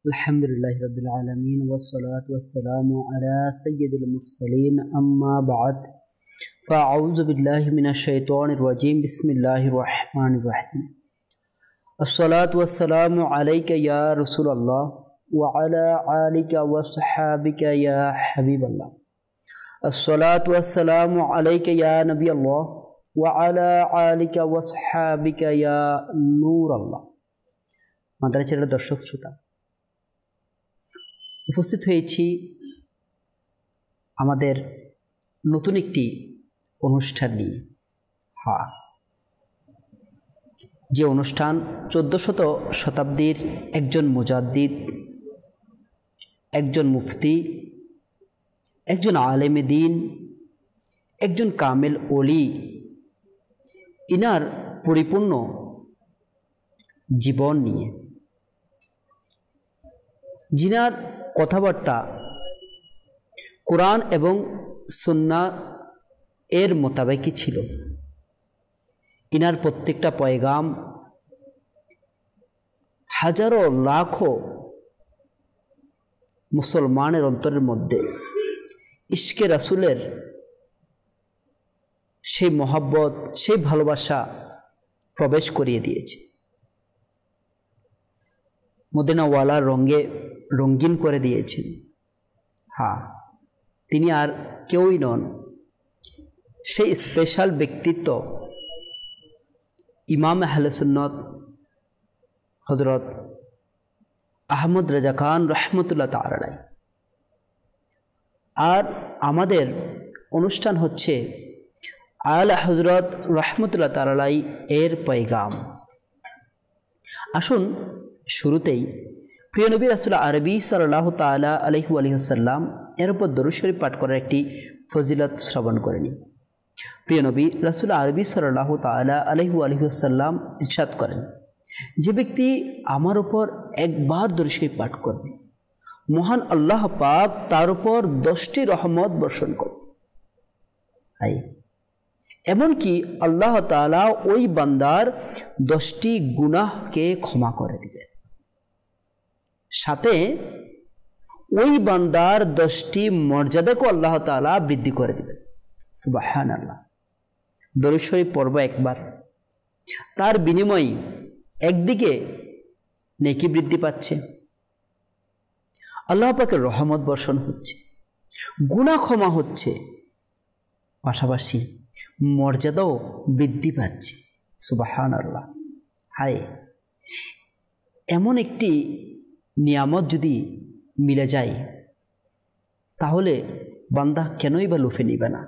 अल्हम्दुलिल्लाहि रब्बिल आलमीन वस्सलातु वस्सलामु अला सय्यिदिल मुरसलीन अम्मा बाद फ़अऊज़ु बिल्लाहि मिनश शैतानिर रजीम बिस्मिल्लाहिर रहमानिर रहीम अस्सलातु वस्सलामु अलैका या रसूलल्लाह व अला आलिका व सहाबिका या हबीबल्लाह अस्सलातु वस्सलामु अलैका या नबीअल्लाह व अला आलिका व सहाबिका या नूरल्लाह। মাদানী চ্যানেলের দর্শক শ্রোতা, উপস্থিত হয়েছি আমাদের নতুন একটি অনুষ্ঠান নিয়ে। যে অনুষ্ঠান 1400 শতাব্দীর একজন মুজাদ্দিদ, একজন মুফতি, একজন আলেমে দ্বীন, একজন কামেল ওলি, ইনার পরিপূর্ণ জীবন নিয়ে, जिनार कथाबार्ता कुरान एवं सुन्ना एर मोताबेकी छिलो। इनार प्रत्येकटा पैगाम हजारों लाखों मुसलमानेर अंतरेर मध्य इश्के रासुलेर सेई मोहब्बत, सेई भालोबासा प्रवेश करिए दिएছে। मदिनावालार रंगे रंगीन करे दिएছেন। তিনি আর কেউই নন, সেই স্পেশাল ব্যক্তিত্ব ইমাম আহলে সুন্নাত হযরত আহমদ রাজা খান রাহমাতুল্লাহ তাআলা আলাইহি। আর আমাদের অনুষ্ঠান হচ্ছে আলা হযরত রাহমাতুল্লাহ তাআলা আলাইহি এর পয়গাম। আসুন শুরুতেই প্রিয় নবী রাসূল আরবি সাল্লাল্লাহু তাআলা আলাইহি ওয়াসাল্লাম এর উপর দরুদ শরীফ পাঠ করার একটি ফজিলত শ্রবণ করে নিই। প্রিয় নবী রাসূল আরবি সাল্লাল্লাহু তাআলা আলাইহি ওয়াসাল্লাম ইরশাদ করেন, যে ব্যক্তি আমার উপর একবার দরুদ শরীফ পাঠ করবে, মহান আল্লাহ পাক তার উপর 10টি রহমত বর্ষণ করবে। এমনকি আল্লাহ তাআলা ওই বান্দার 10টি গুনাহকে ক্ষমা করে দিবেন, সাথে ওই বান্দার 10টি মর্যাদাকে আল্লাহ তাআলা বৃদ্ধি করে দিবেন। সুবহানাল্লাহ। দরুদ শরীফ পড়ব একবার, তার বিনিময়ে একদিকে নেকি বৃদ্ধি পাচ্ছে, আল্লাহ পাকের রহমত বর্ষণ হচ্ছে, গুনাহ ক্ষমা হচ্ছে, পাশাপাশি মর্যাদাও বৃদ্ধি পাচ্ছে। সুবহানাল্লাহ। এমন একটি নিয়ামত যদি মিলে যায়, তাহলে বান্দা কেনই বা লুফে নিবে না,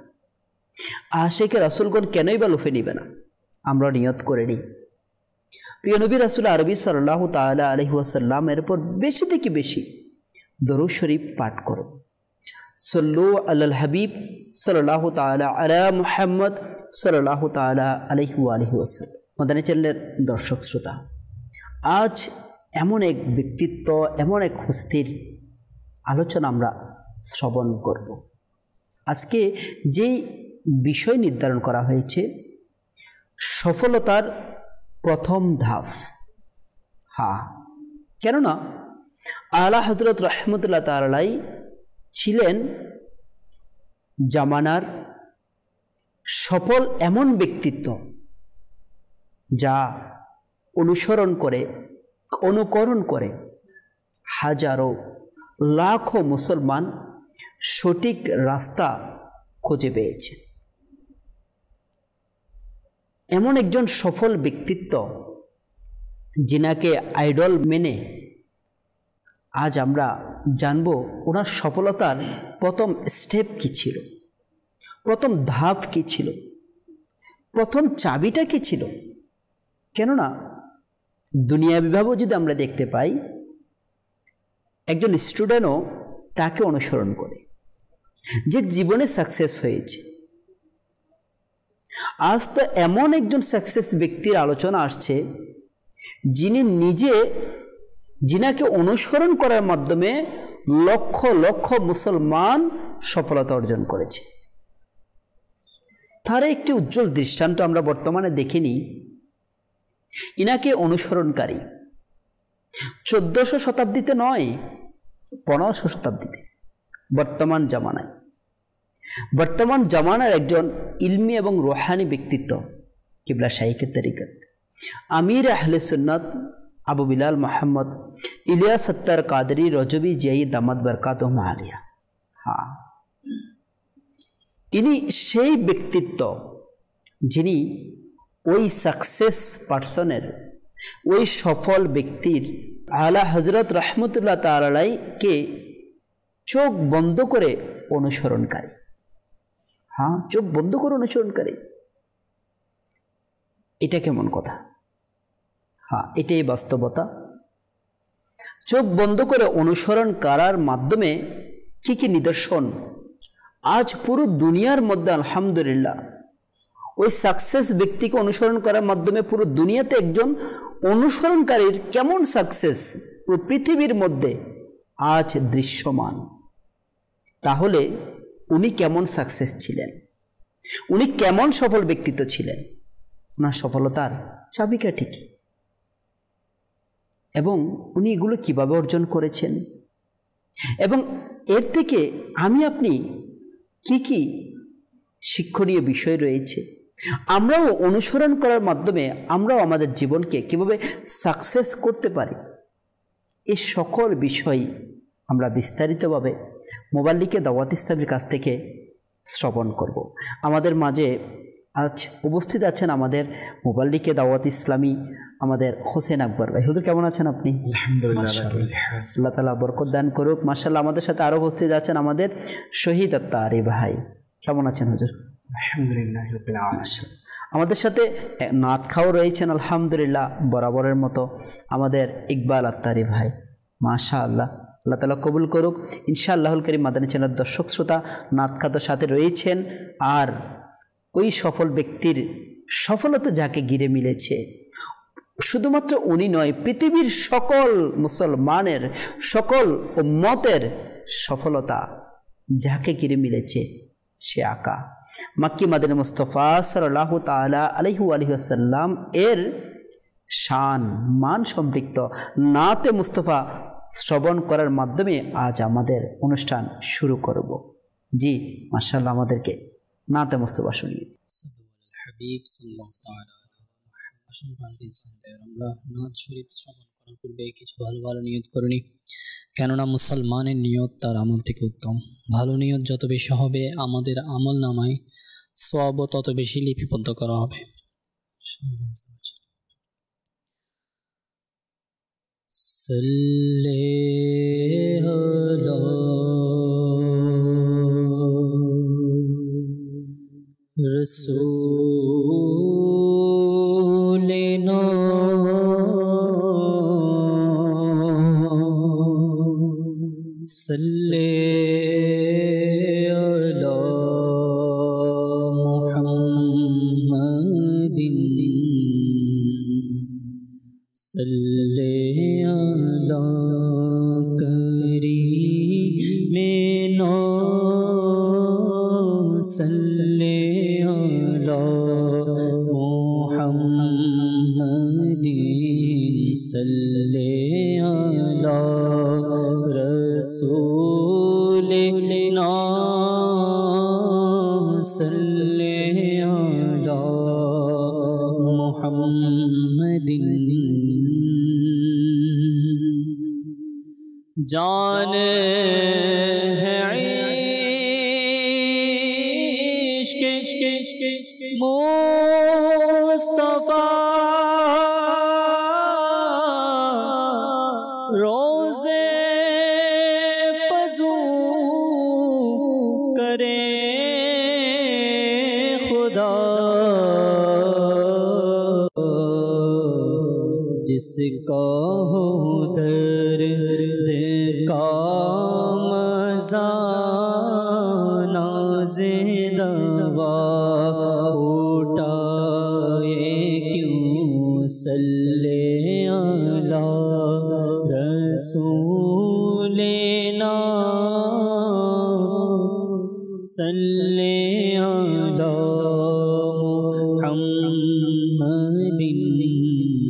আশিকে রাসূলগণ কেনই বা লুফে নিবে না। আমরা নিয়ত করে নিই, প্রিয় নবী রাসূল আরবি সাল্লাল্লাহু তাআলা আলাইহি ওয়াসাল্লাম এর উপর বেশি থেকে বেশি দরুদ শরীফ পাঠ করব। সল্লু আলাল হাবিব সাল্লাল্লাহু তাআলা আলা মুহাম্মদ সাল্লাল্লাহু তাআলা আলাইহি ওয়াসাল্লাম। মাদানী চ্যানেলের দর্শক শ্রোতা, আজ এমন এক ব্যক্তিত্ব, এমন এক হস্তির আলোচনা আমরা শ্রবণ করব। আজকে যেই বিষয় নির্ধারণ করা হয়েছে, সফলতার প্রথম ধাপ। কেননা আলা হযরত রাহমাতুল্লাহ তাআলা আলাইহি ছিলেন জামানার সফল এমন ব্যক্তিত্ব, যা অনুকরণ করে হাজারো লাখো মুসলমান সঠিক রাস্তা খুঁজে পেয়েছে। এমন একজন সফল ব্যক্তিত্ব, যিনাকে আইডল মেনে আজ আমরা জানব ওনার সফলতার প্রথম স্টেপ কি ছিল, প্রথম ধাপ কি ছিল, প্রথম চাবিটা কি ছিল। কেননা দুনিয়াবিভাবেও যদি আমরা দেখতে পাই, একজন স্টুডেন্টও তাকে অনুসরণ করে, যে জীবনে সাকসেস হয়েছে। আজ তো এমন একজন সাকসেস ব্যক্তির আলোচনা আসছে, যিনি নিজে, যিনাকে অনুসরণ করার মাধ্যমে লক্ষ লক্ষ মুসলমান সফলতা অর্জন করেছে। তার একটি উজ্জ্বল দৃষ্টান্ত আমরা বর্তমানে দেখিনি। ইনাকে অনুসরণকারী 1400 শতাব্দীতে নয়, 1500 শতাব্দীতে, বর্তমান জামানার একজন ইলমি এবং রুহানি ব্যক্তিত্ব, কিবলা শাইখের তরিকত আমির আহলে সুন্নাত আবু বিলাল মোহাম্মদ ইলিয়াস সত্তার কাদরি রজবি জিয়াই দামাত বরকাতুহুম আলিয়া। হ্যাঁ, ইনি সেই ব্যক্তিত্ব যিনি ওই সাকসেস পার্সনের, ওই সফল ব্যক্তির আলা হজরত রহমতুল্লাহ তাআলাকে চোখ বন্ধ করে অনুসরণকারী। হ্যাঁ, চোখ বন্ধ করে অনুসরণকারী, এটা কেমন কথা? হ্যাঁ, এটাই বাস্তবতা। চোখ বন্ধ করে অনুসরণ করার মাধ্যমে কি কি নিদর্শন আজ পুরো দুনিয়ার মধ্যে আলহামদুলিল্লাহ ওই সাকসেস ব্যক্তিকে অনুসরণ করার মাধ্যমে পুরো দুনিয়াতে একজন অনুসরণকারীর কেমন সাকসেস পুরো পৃথিবীর মধ্যে আজ দৃশ্যমান। তাহলে উনি কেমন সাকসেস ছিলেন, উনি কেমন সফল ব্যক্তিত্ব ছিলেন, ওনার সফলতার চাবিকাঠি কি, এবং উনি এগুলো কিভাবে অর্জন করেছেন, এবং এর থেকে আমি আপনি কি কি শিক্ষণীয় বিষয় রয়েছে, আমরাও অনুসরণ করার মাধ্যমে আমরাও আমাদের জীবনকে কিভাবে সাকসেস করতে পারি, এই সকল বিষয় আমরা বিস্তারিতভাবে মোবাল্লিকে দাওয়াত ইসলামের কাছ থেকে শ্রবণ করব। আমাদের মাঝে আজ উপস্থিত আছেন আমাদের মোবাল্লিকে দাওয়াত ইসলামী আমাদের হোসেন আকবর ভাই। হুজুর কেমন আছেন আপনি? আল্লাহ তাআলা বরকত দান করুক। মাশাআল্লাহ, আমাদের সাথে আরও উপস্থিত আছেন আমাদের শহীদ আত্তারি ভাই। কেমন আছেন হুজুর? আলহামদুলিল্লাহ। আমাদের সাথে নাত খাও রয়েছেন আলহামদুলিল্লাহ বরাবরের মতো আমাদের ইকবাল আত্তারি ভাই। মাশাআল্লাহ, আল্লাহ তাআলা কবুল করুক। ইনশাআল্লাহুল কারীম মাদানী চ্যানেলের দর্শক শ্রোতা নাত খাওয়ার সাথে রয়েছেন। আর ওই সফল ব্যক্তির সফলতা যাকে ঘিরে মিলেছে, শুধুমাত্র উনি নয়, পৃথিবীর সকল মুসলমানের, সকল উম্মতের সফলতা যাকে ঘিরে মিলেছে সে আকা মাক্কি মাদিনা মুস্তাফা সাল্লাল্লাহু তাআলা আলাইহি ওয়াসাল্লাম এর শান মান সম্পৃক্ত নাতে মুস্তাফা শ্রবণ করার মাধ্যমে আজ আমাদের অনুষ্ঠান শুরু করব। জি মাশাআল্লাহ, আমাদেরকে নাতে মুস্তাফা শুনিয়ে। হাবিব সাল্লাল্লাহু তাআলা আসুন প্রাণপ্রিয় ইসলামীদের, আমরা নাত শরীফ শ্রবণ করার পূর্বে কিছু ভালো ভালো নিয়ত করে নিই, কেননা মুসলমানের নিয়ত তার আমল থেকে উত্তম। ভালো নিয়ত যত বেশি হবে আমাদের আমল নামায় সওয়াব তত বেশি লিপিবদ্ধ করা হবে। সাল্লি আলা রাসূলিনা সাল্লি আলা মুহাম্মাদিন সাল্লি আলা করিমিনা সাল্লি আলা মুহাম্মাদিন সাল্লি আলা রাসূলিনা সাল্লি আলা মুহাম্মাদিন। जान है इश्क़ मुस्तफ़ा रोज़े पज़ू करे खुदा जिसका हो दर्द का मज़ा नाज़े दवा उठाए क्यों सल्ले अला रसूलिना सल्ले अला मुहम्मदिन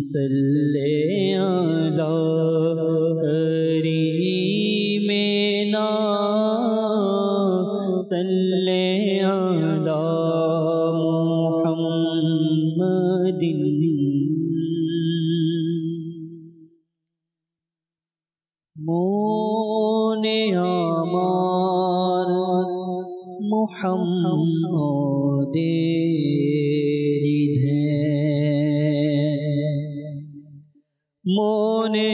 सल्ले अला মনে আমার মুহাম্মদের ধ্যান, মনে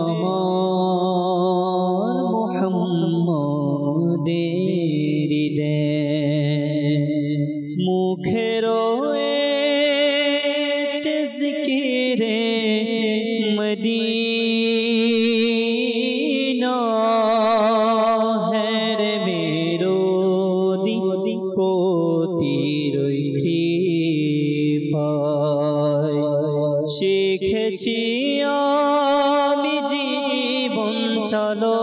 আমার মুহাম্মদের ধ্যান, মুখে রয়েছে জিকিরে মদিনা, হ্যাঁ রে মেরো দিপতির কৃপায় শিখেছি আমি জীবন চালনা,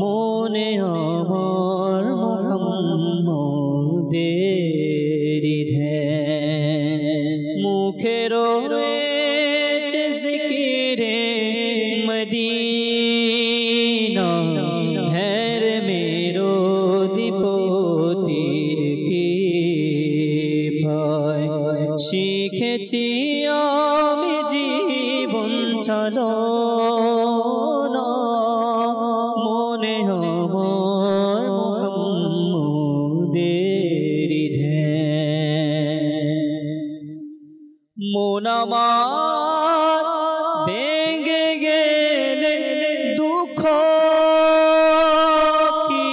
মনে আমার মুহাম্মদের ধ্যান, মুখে রয়েছে জিকিরে মদিনা, হ্যাঁ রে মেরো দিপতির কৃপায় শিখেছি আমি জীবন চালনা, মনে আমার মুহাম্মদের ধ্যান, মন আমার ভেঙে গেলে দুঃখ কি,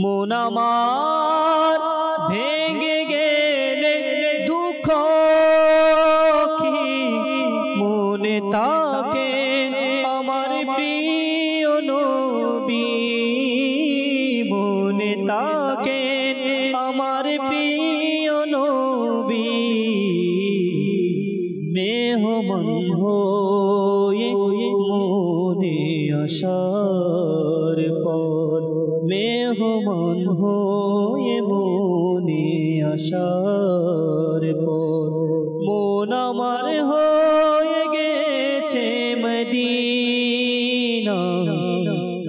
মন আমার ভেঙে গেলে দুঃখ কি, মনে তাকে আমার প্রিয় নবী, মনে তাকে আমার প্রিয় নবী, মেহমান হয়ে মনে আসার পর, মেহমান হয়ে মনে আসার পর, মন আমার হয়ে গেছে মদিনা,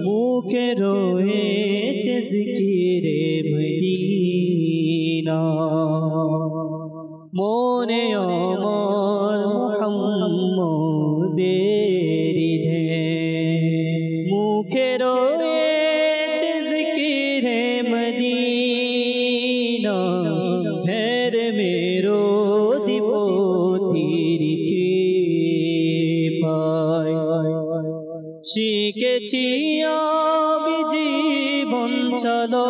মুখে রয়েছে জিকিরে মদিনা, মনে আমার মুহাম্মদের ধ্যান, মুখে রয়েছে জিকিরে মদিনা, হ্যাঁ রে মেরো দিপতির কৃপায় শিখেছি আমি জীবন চালনা,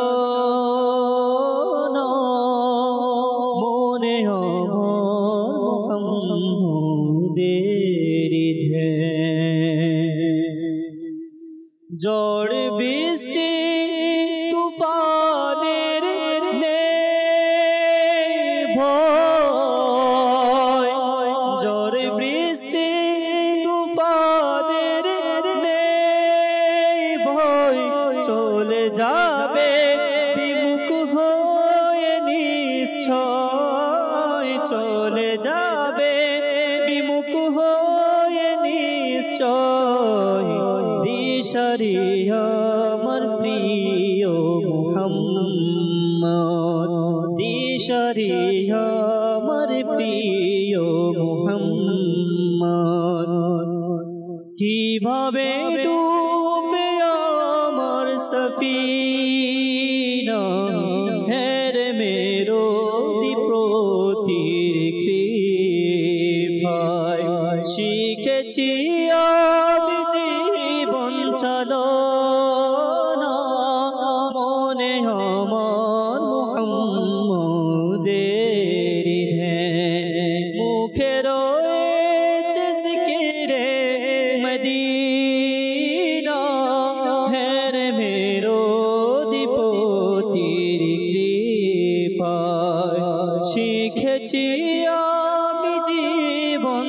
মনে আমার মুহাম্মদের ধ্যান, ঝড় বৃষ্টি তুফানের নেই ভয়, ঝড় বৃষ্টি তুফানের নেই ভয়, চলে যাবে বিমুখ হয়ে নিশ্চয়, চলে যাবে বিমুখ হয়ে নিশ্চয়, দিশারি আমার প্রিয় মুহাম্মদ, দিশারি আমার প্রিয় মুহাম্মদ, কিভাবে ডুবে আমার সফিনা, হ্যাঁ রে মেরো দিপতির কৃপায় শিখেছি আমি জীবন চালনা, মনে আমার মুহাম্মদের ধ্যান, মুখে রয়েছে জিকিরে মদিনা, হ্যাঁ রে মেরো দিপতির কৃপায় শিখেছি আমি জীবন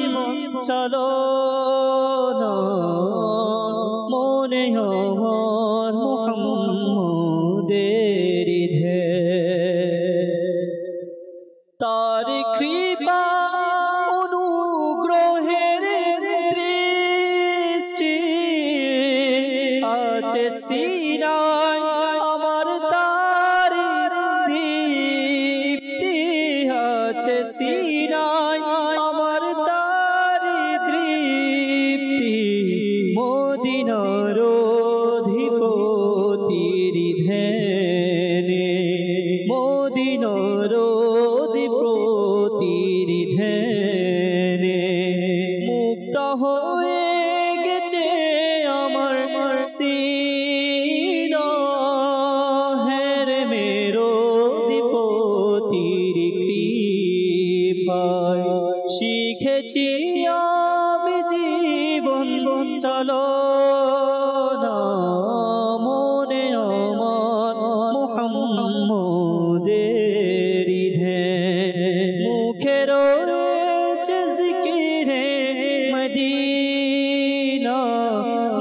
চালনা, মনে আমার মুহাম্মদের ধ্যান, তার কৃপা অনুগ্রহের দৃষ্টি আছে সিনায় আমার, তার দীপ্তি আছে সিনায় আমার দারিদ্রীপ্তি মদিনার অধিপতির ধ্যানে মদিনার অধিপতির ধ্যানে মুক্ত হয়ে গেছে আমার সিনা হের মেরো অধিপতির কৃপায় শিখেছি আমি জীবন চলো না মনে আমার মুহাম্মদের ধ্যান মুখে রয়েছে জিকিরে মদিনা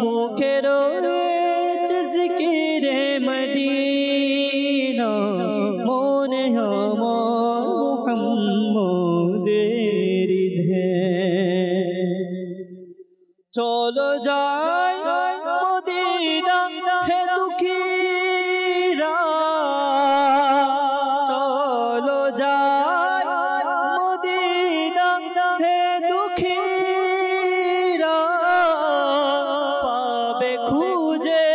মুখে রয়েছে জিকিরে মদিনা মনে আমার মুহাম্মদের ধ্যান চলো যাই মদিনা হে দুঃখীরা চলো যাই মদিনা হে দুঃখীরা পাবে খুঁজে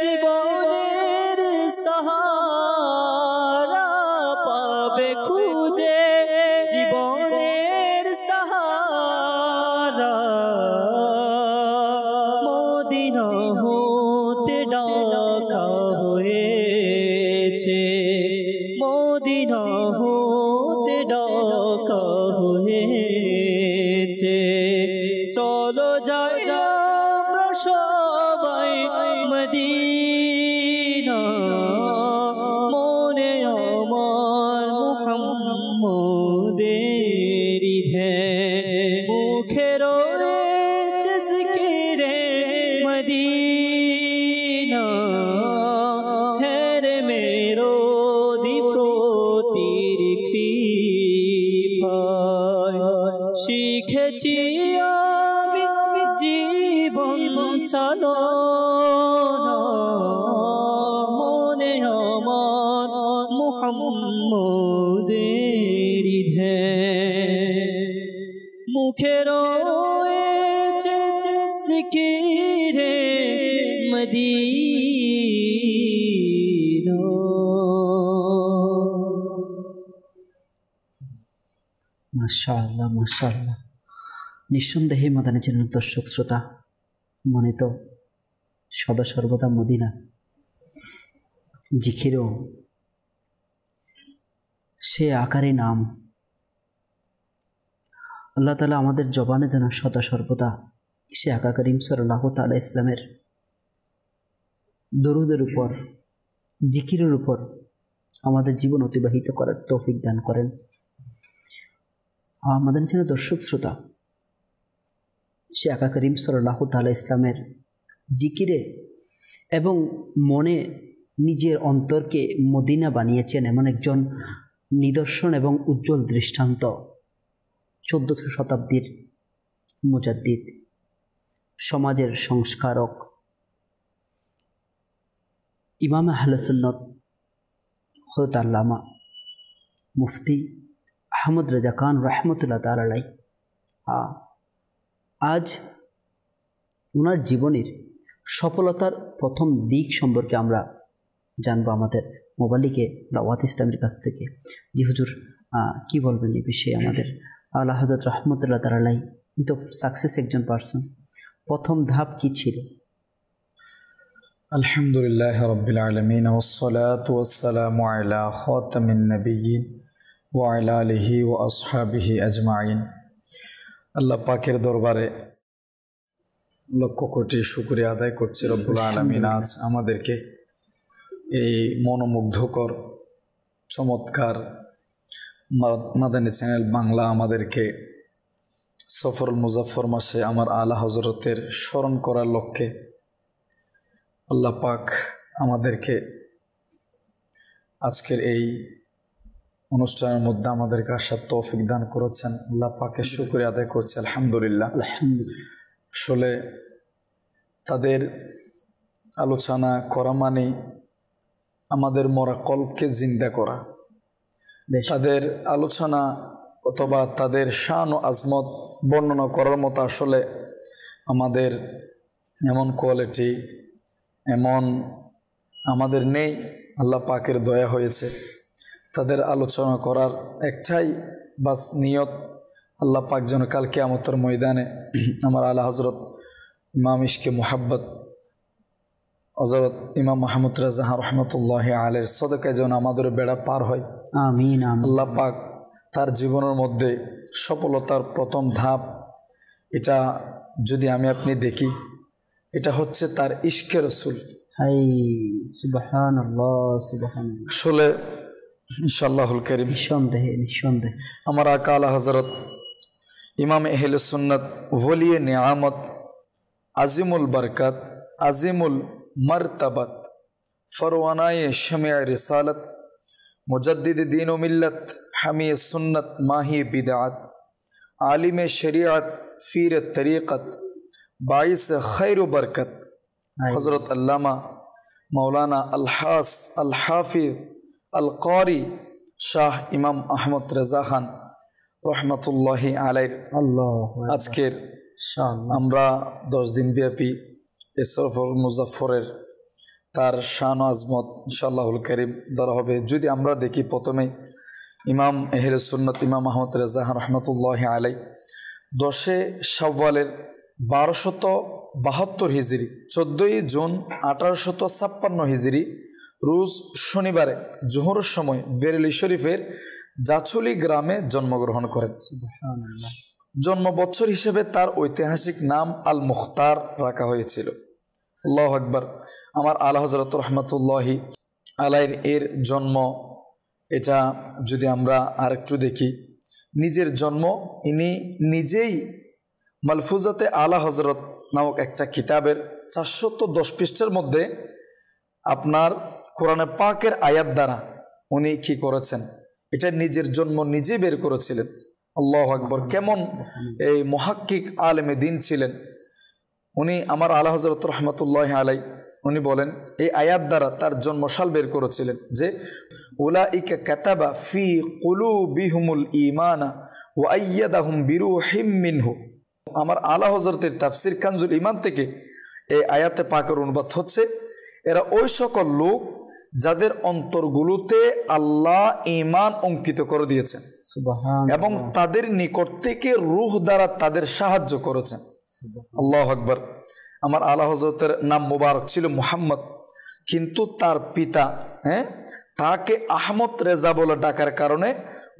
জীবনের সাহারা পাবে খুঁজে জীবনের সাহারা মদিনা হতে ডাকা হয়েছে মদিনা হতে ডাকা হয়েছে চলো যাই আমরা সবাই মদিনা মনে আমার মুহাম্মদের ধ্যান মুখে রয়েছে জিকিরে মদিনা হের মেরো দ্বিপ্রতির কৃপায় শিখেছি আমি জীবন চলো না মনে আমার মুহাম্মদের ধ্যান মুখে রয়েছে জিকিরে মদিনা মাশাআল্লাহ মাশাআল্লাহ। নিঃসন্দেহে মাদানী চ্যানেল দর্শক শ্রোতা মনে তো সদা সর্বদা মদিনা জিকিরও সে আকারে নাম আল্লাহ তাআলা আমাদের জবানে যেন সদা সর্বদা সে আকা করিম সাল্লাল্লাহু তাআলা ইসলামের দরুদের উপর জিকিরের উপর আমাদের জীবন অতিবাহিত করার তৌফিক দান করেন। আমাদের যেন দর্শক শ্রোতা সে আকা করিম সাল্লাল্লাহু তাআলা ইসলামের জিকিরে এবং মনে নিজের অন্তরকে মদিনা বানিয়েছেন এমন একজন নিদর্শন এবং উজ্জ্বল দৃষ্টান্ত 14শ শতাব্দীর মুজাদ্দিদ সমাজের সংস্কারক ইমাম আহলে সুন্নাত হযরত আল্লামা মুফতি আহমদ রেজা খান রাহমাতুল্লাহ তাআলা আলাইহি আজ ওনার জীবনের সফলতার প্রথম দিক সম্পর্কে আমরা জানবো আমাদের মোবালিকে দাওয়াত ইসলামের কাছ থেকে। জি হুজুর কি বলবেন এই বিষয়ে? আমাদের আলা হযরত রাহমাতুল্লাহ তাআলা আলাইহি তো সাকসেস একজন পারসন, প্রথম ধাপ কি ছিল? আলহামদুলিল্লাহ রাব্বিল আলামিন ওয়াসসালাতু ওয়াসসালামু আলা খাতামিন নাবিয়্যিন ওয়া আলা আলিহি ওয়া আসহাবিহি আজমাইন। আল্লাহ পাকের দরবারে লক্ষ কোটি শুকরিয়া আদায় করছি রব্বুল আলামিন আজ আমাদেরকে এই মনোমুগ্ধকর চমৎকার মাদানী চ্যানেল বাংলা আমাদেরকে সফরুল মুজাফফর মাসে আমার আলা হযরতের স্মরণ করার লক্ষ্যে আল্লাহ পাক আমাদেরকে আজকের এই অনুষ্ঠানের মধ্যে আমাদেরকে আসার তৌফিক দান করেছেন। আল্লাহ পাকের শুকরিয়া আদায় করছি আলহামদুলিল্লাহ। আসলে তাদের আলোচনা করা মানে আমাদের মরা কল্পকে জিন্দা করা। তাদের আলোচনা অথবা তাদের শান ও আজমত বর্ণনা করার মতো আসলে আমাদের এমন কোয়ালিটি এমন আমাদের নেই। আল্লাহ পাকের দয়া হয়েছে। তাদের আলোচনা করার একটাই বাস নিয়ত, আল্লাহ পাক যেন কাল কিয়ামতের ময়দানে আমার আলা হজরত ইমাম ইশকে মুহাব্বত হজরত ইমাম মাহমুদ রাজা রহমতুল্লাহ আলের সদকায় যেন আমাদের বেড়া পার হয়। আমিন আমিন। আল্লাহ পাক তার জীবনের মধ্যে সফলতার প্রথম ধাপ এটা যদি আমি আপনি দেখি, এটা হচ্ছে তার ইশকে রসুল। হাই সুবহানাল্লাহ সুবহানাল্লাহ। আসলে ইনশাআল্লাহুল কারীম নিঃসন্দেহে নিঃসন্দেহে আমার আকা আলা হযরত ইমাম আহলে সুন্নাত ওলিয়ে নিয়ামত আজিমুল বরকত আজিমুল মর্তবত ফরওয়ানায়ে শমে রিসালত মুজদ্দিদ দীন ও মিল্লত হামি সুন্নত মাহি বিদআত आलिम शरीअत फीर तरीक़त बाइस खैर बरकत हज़रत अल्लामा मौलाना अलहास अलहाफिज़ अलकारी शाह इमाम अहमद रज़ा खान रहमतुल्लाहि अलैहि আজকের আমরা 10 দিন ব্যাপী এই সফর মুজাফফরের তার শান ও আজমত ইনশাআল্লাহুল কারীম ধরা হবে। যদি আমরা দেখি প্রথমে ইমাম আহলে সুন্নাত ইমাম আহমদ রেজা রহমতুল্লাহ আলাই 10 শাওয়ালের 1272 হিজরি 14 জুন 1856 হিজরি রোজ শনিবারে জোহরের সময় বেরেলি শরীফের জাছুলি গ্রামে জন্মগ্রহণ করেন। জন্ম বছর হিসেবে তার ঐতিহাসিক নাম আল মুখতার রাখা হয়েছিল। আল্লাহু আকবার। আমার আলা হযরত রহমতুল্লাহি আলাইর এর জন্ম এটা যদি আমরা আরেকটু দেখি, নিজের জন্ম ইনি নিজেই মালফুজাতে আলা হজরত নামক একটা কিতাবের 410 পৃষ্ঠার মধ্যে আপনার কোরআনে পাকের আয়াত দ্বারা উনি কি করেছেন, এটা নিজের জন্ম নিজেই বের করেছিলেন। আল্লাহু আকবার। কেমন এই মুহাক্কিক আলেমে দিন ছিলেন উনি। আমার আলা হযরত রাহমাতুল্লাহি আলাইহি উনি বলেন এই আয়াত দ্বারা তার জন্মসাল বের করেছিলেন যে উলাইকা কাতাবা ফি কুলুবিহিমুল ঈমানা ওয়া আইয়াদাহুম বিরূহিম মিনহু। আমার আলা হযরতের তাফসীর কানজুল ঈমান থেকে এই আয়াতে পাকের অনুবাদ হচ্ছে এরা ওই সকল লোক যাদের অন্তরগুলোতে আল্লাহ ঈমান অঙ্কিত করে দিয়েছেন এবং তাদের নিকট থেকে রূহ দ্বারা তাদের সাহায্য করেছেন। আল্লাহু আকবার। আমার আলা হযরতের নাম মুবারক ছিল মুহাম্মদ, কিন্তু তার পিতা তাকে আহমদ রেজা বলে ডাকার কারণে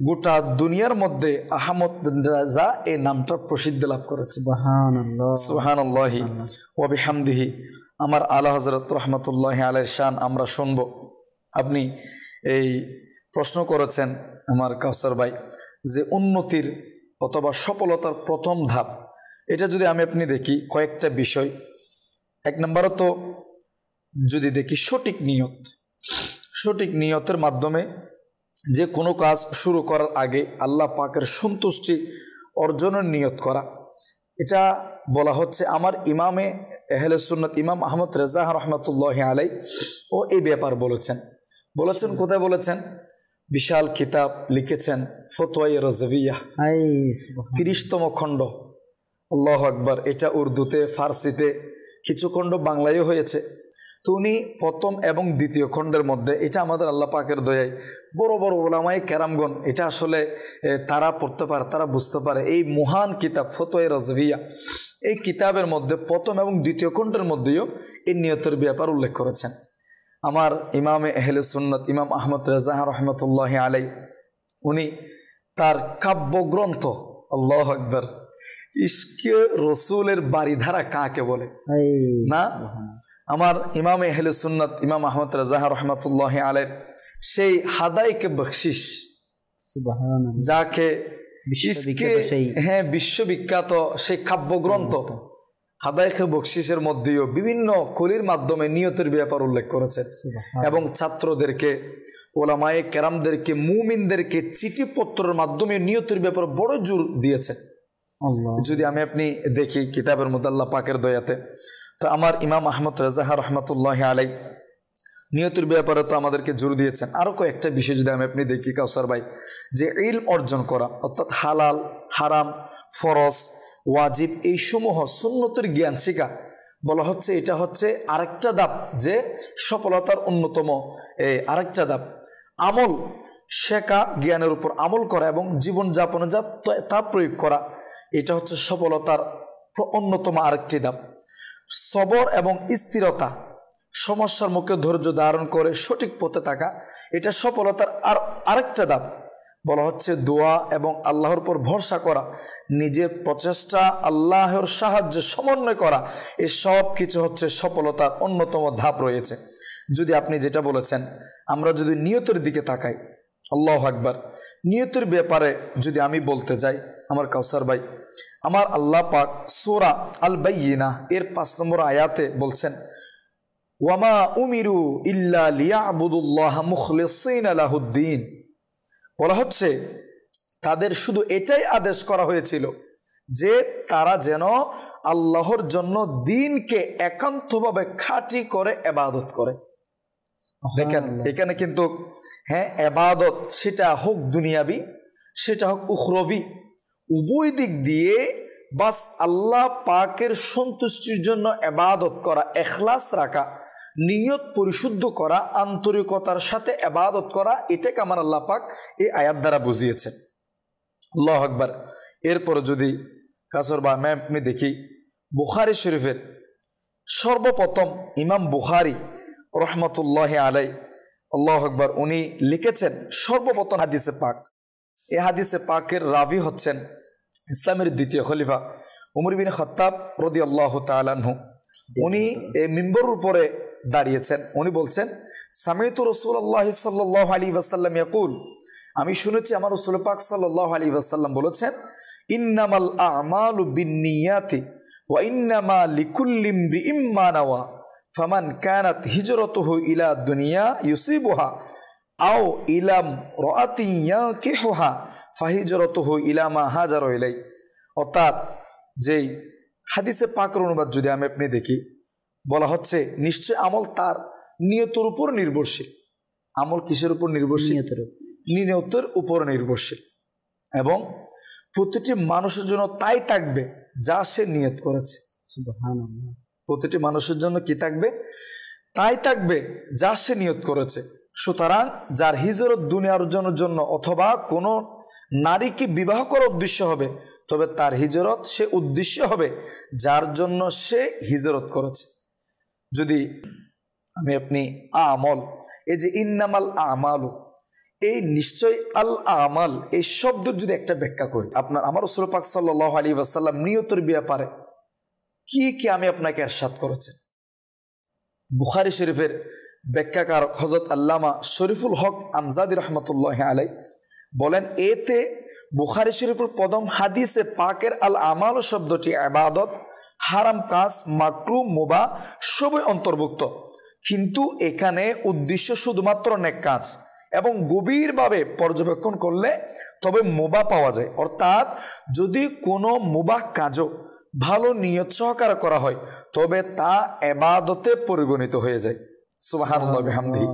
গোটা দুনিয়ার মধ্যে আহমদ রেজা এই নামটা প্রসিদ্ধি লাভ করেছে। সুবহানাল্লাহ সুবহানাল্লাহি ওয়া বিহামদিহি। আমার আলা হযরত রাহমাতুল্লাহি আলাইহির শান আমরা শুনব। আপনি এই প্রশ্ন করেছেন আমার কাউসার ভাই যে উন্নতির অথবা সফলতার প্রথম ধাপ, এটা যদি আমি আপনি দেখি কয়েকটা বিষয়। এক নম্বরত যদি দেখি সঠিক নিয়ত, সঠিক নিয়তের মাধ্যমে যে কোনো কাজ শুরু করার আগে আল্লাহ পাকের সন্তুষ্টি অর্জনের নিয়ত করা, এটা বলা হচ্ছে আমার ইমামে আহলে সুন্নাত ইমাম আহমদ রেজা রহমতুল্লাহি আলাইহি ও এই ব্যাপার বলেছেন। কোথায় বলেছেন? বিশাল কিতাব লিখেছেন ফতোয়ায়ে রাজভিয়া 30তম খণ্ড। আল্লাহু আকবার। এটা উর্দুতে, ফার্সিতে, কিছু খণ্ড বাংলায়ও হয়েছে। তো উনি প্রথম এবং দ্বিতীয় খণ্ডের মধ্যে, এটা আমাদের আল্লাহ পাকের দয়ায় বড় বড় ওলামায়ে কেরামগণ এটা আসলে তারা পড়তে পারে, তারা বুঝতে পারে। এই মহান কিতাব ফতোয়ায়ে রাজভিয়া এই কিতাবের মধ্যে প্রথম এবং দ্বিতীয় খণ্ডের মধ্যেও এই নিয়তের ব্যাপার উল্লেখ করেছেন। আমার ইমামে আহলে সুন্নাত ইমাম আহমদ রেজা রহমতুল্লাহি আলাইহি উনি তার কাব্যগ্রন্থ আল্লাহু আকবার ইশকে রসুলের বাড়িধারা কাকে বলে না, আমার ইমামে আহলে সুন্নাত ইমাম আহমদ রেজা রহমতুল্লাহি আলাইহির সেই হাদাইকে বখশিশ যাকে বিশ্ববিখ্যাত সেই কাব্যগ্রন্থ হাদাইকে বখশিশের মধ্যেও বিভিন্ন কলির মাধ্যমে নিয়তের ব্যাপার উল্লেখ করেছে এবং ছাত্রদেরকে ওলামায়ে কেরামদেরকে মুমিনদেরকে চিঠিপত্রের মাধ্যমে নিয়তের ব্যাপারে বড় জোর দিয়েছে। যদি আমি আপনি দেখি কিতাবের মধ্যে আল্লাহ পাকের দয়াতে, তো আমার ইমাম আহমদ রেজা রহমতুল্লাহি আলাইহি নিয়তের ব্যাপারে তো আমাদেরকে জোর দিয়েছেন। আরও কয়েকটা বিষয় যদি আমি আপনি দেখি কাউসার ভাই, যে ইলম অর্জন করা অর্থাৎ হালাল হারাম ফরজ ওয়াজিব এই সমূহ সুন্নতের জ্ঞান শেখা, বলা হচ্ছে এটা হচ্ছে আরেকটা ধাপ, যে সফলতার অন্যতম আরেকটা ধাপ। আমল শেখা, জ্ঞানের উপর আমল করা এবং জীবনযাপনে যা তা প্রয়োগ করা, এটা হচ্ছে সফলতার অন্যতম আরেকটি ধাপ। সবর এবং স্থিরতা, সমস্যার মুখে ধৈর্য ধারণ করে সঠিক পথে থাকা, এটা সফলতার আরেকটা ধাপ। বলা হচ্ছে দোয়া এবং আল্লাহর উপর ভরসা করা, নিজের প্রচেষ্টা আল্লাহর সাহায্যে সমন্বয় করা, এই সব কিছু হচ্ছে সফলতার অন্যতম ধাপ রয়েছে। যদি আপনি যেটা বলেছেন, আমরা যদি নিয়তের দিকে তাকাই, আল্লাহু আকবার, নিয়তের ব্যাপারে যদি আমি বলতে যাই আমার কাউসার ভাই, আমার আল্লাহ পাক সূরা আল বাইয়িনা এর 5 নম্বর আয়াতে বলছেন, ওয়ামা উমিরু ইল্লা লিয়াবুদুল্লাহ মুখলিসিনা লাহুদ্দিন। বলা হচ্ছে তাদের শুধু এটাই আদেশ করা হয়েছিল যে তারা যেন আল্লাহর জন্য দিনকে একান্তভাবে খাঁটি করে ইবাদত করে। দেখেন এখানে কিন্তু ইবাদত সেটা হোক দুনিয়াবি সেটা হোক উখরবি, উভয় দিক দিয়ে বাস আল্লাহ পাকের সন্তুষ্টির জন্য ইবাদত করা, ইখলাস রাখা, নিয়ত পরিশুদ্ধ করা, আন্তরিকতার সাথে ইবাদত করা, এটাকে আমার আল্লাহ পাক এই আয়াত দ্বারা বুঝিয়েছেন। আল্লাহু আকবার। এরপরে যদি কাসর বা আমি দেখি বুখারী শরীফের সর্বপ্রথম ইমাম বুখারী রহমতুল্লাহ আলাই, আল্লাহু আকবার, উনি লিখেছেন সর্বপ্রথম হাদিসে পাক। এই হাদিসে পাকের রাবি হচ্ছেন ইসলামের দ্বিতীয় খলিফা উমর বিন খাত্তাব রাদিয়াল্লাহু তাআলা আনহু। উনি এই মিম্বরের উপরে দাঁড়িয়েছেন, উনি বলছেন, সামিতু রাসূলুল্লাহ সাল্লাল্লাহু আলাইহি ওয়াসাল্লাম ইয়াকুল, আমি শুনেছি আমার রাসূল পাক সাল্লাল্লাহু আলাইহি ওয়াসাল্লাম বলেছেন, ইন্নামাল আমালু বিন্নিয়াতি ওয়া ইন্নামা লিকুল্লি ইমরিইম মা নাওয়া ফামান কানাত হিজরাতুহু ইলা দুনিয়া ইউসিবুহা আও ইলাম রাআতি ইয়াকিহুহা ফাহিজরাতুহু ইলা মা হাজারা ইলাই। অর্থাৎ যেই হাদিসে পাকের অনুবাদ যদি আমি আপনি দেখি, বলা হচ্ছে নিশ্চয় আমল তার নিয়তের উপর নির্ভরশীল। আমল কিসের উপর নির্ভরশীল? নিয়তের উপর নির্ভরশীল, এবং প্রতিটি মানুষের জন্য তাই থাকবে যা সে নিয়ত করেছে। সুবহানাল্লাহ। প্রতিটি মানুষের জন্য কি থাকবে? তাই থাকবে যা সে নিয়ত করেছে। সুতরাং যার হিজরত দুনিয়া অর্জনের জন্য অথবা কোনো নারীকে বিবাহ করার উদ্দেশ্য হবে, তবে তার হিজরত সে উদ্দেশ্য হবে যার জন্য সে হিজরত করেছে। যদি আমি আপনি আমল, এই যে ইন্নামাল আমালু, এই নিশ্চয় আল আমাল এই শব্দ যদি একটা ব্যাখ্যা করি, আপনার আমার রাসূল পাক সাল্লাল্লাহু আলাইহি ওয়াসাল্লাম নিয়তের ব্যাপারে কি কি আমি আপনাকে ইরশাদ করেছেন। বুখারী শরীফের ব্যাখ্যাকার হযরত আল্লামা শরীফুল হক আমজাদি রাহমাতুল্লাহি আলাইহি বলেন, এতে বুখারী শরীফের প্রথম হাদিসে পাকের আল আমাল শব্দটি ইবাদত, হারাম কাজ, মাকরুহ, মুবাহ সবই অন্তর্ভুক্ত, কিন্তু এখানে উদ্দেশ্য শুধুমাত্র নেক কাজ, এবং গভীরভাবে পর্যবেক্ষণ করলে তবে মুবাহ পাওয়া যায়। অর্থাৎ যদি কোনো মুবাহ কাজও ভালো নিয়ত সহকারে করা হয় তবে তা ইবাদতে পরিগণিত হয়ে যায়। সুবহানাল্লাহ বিহামদিহি।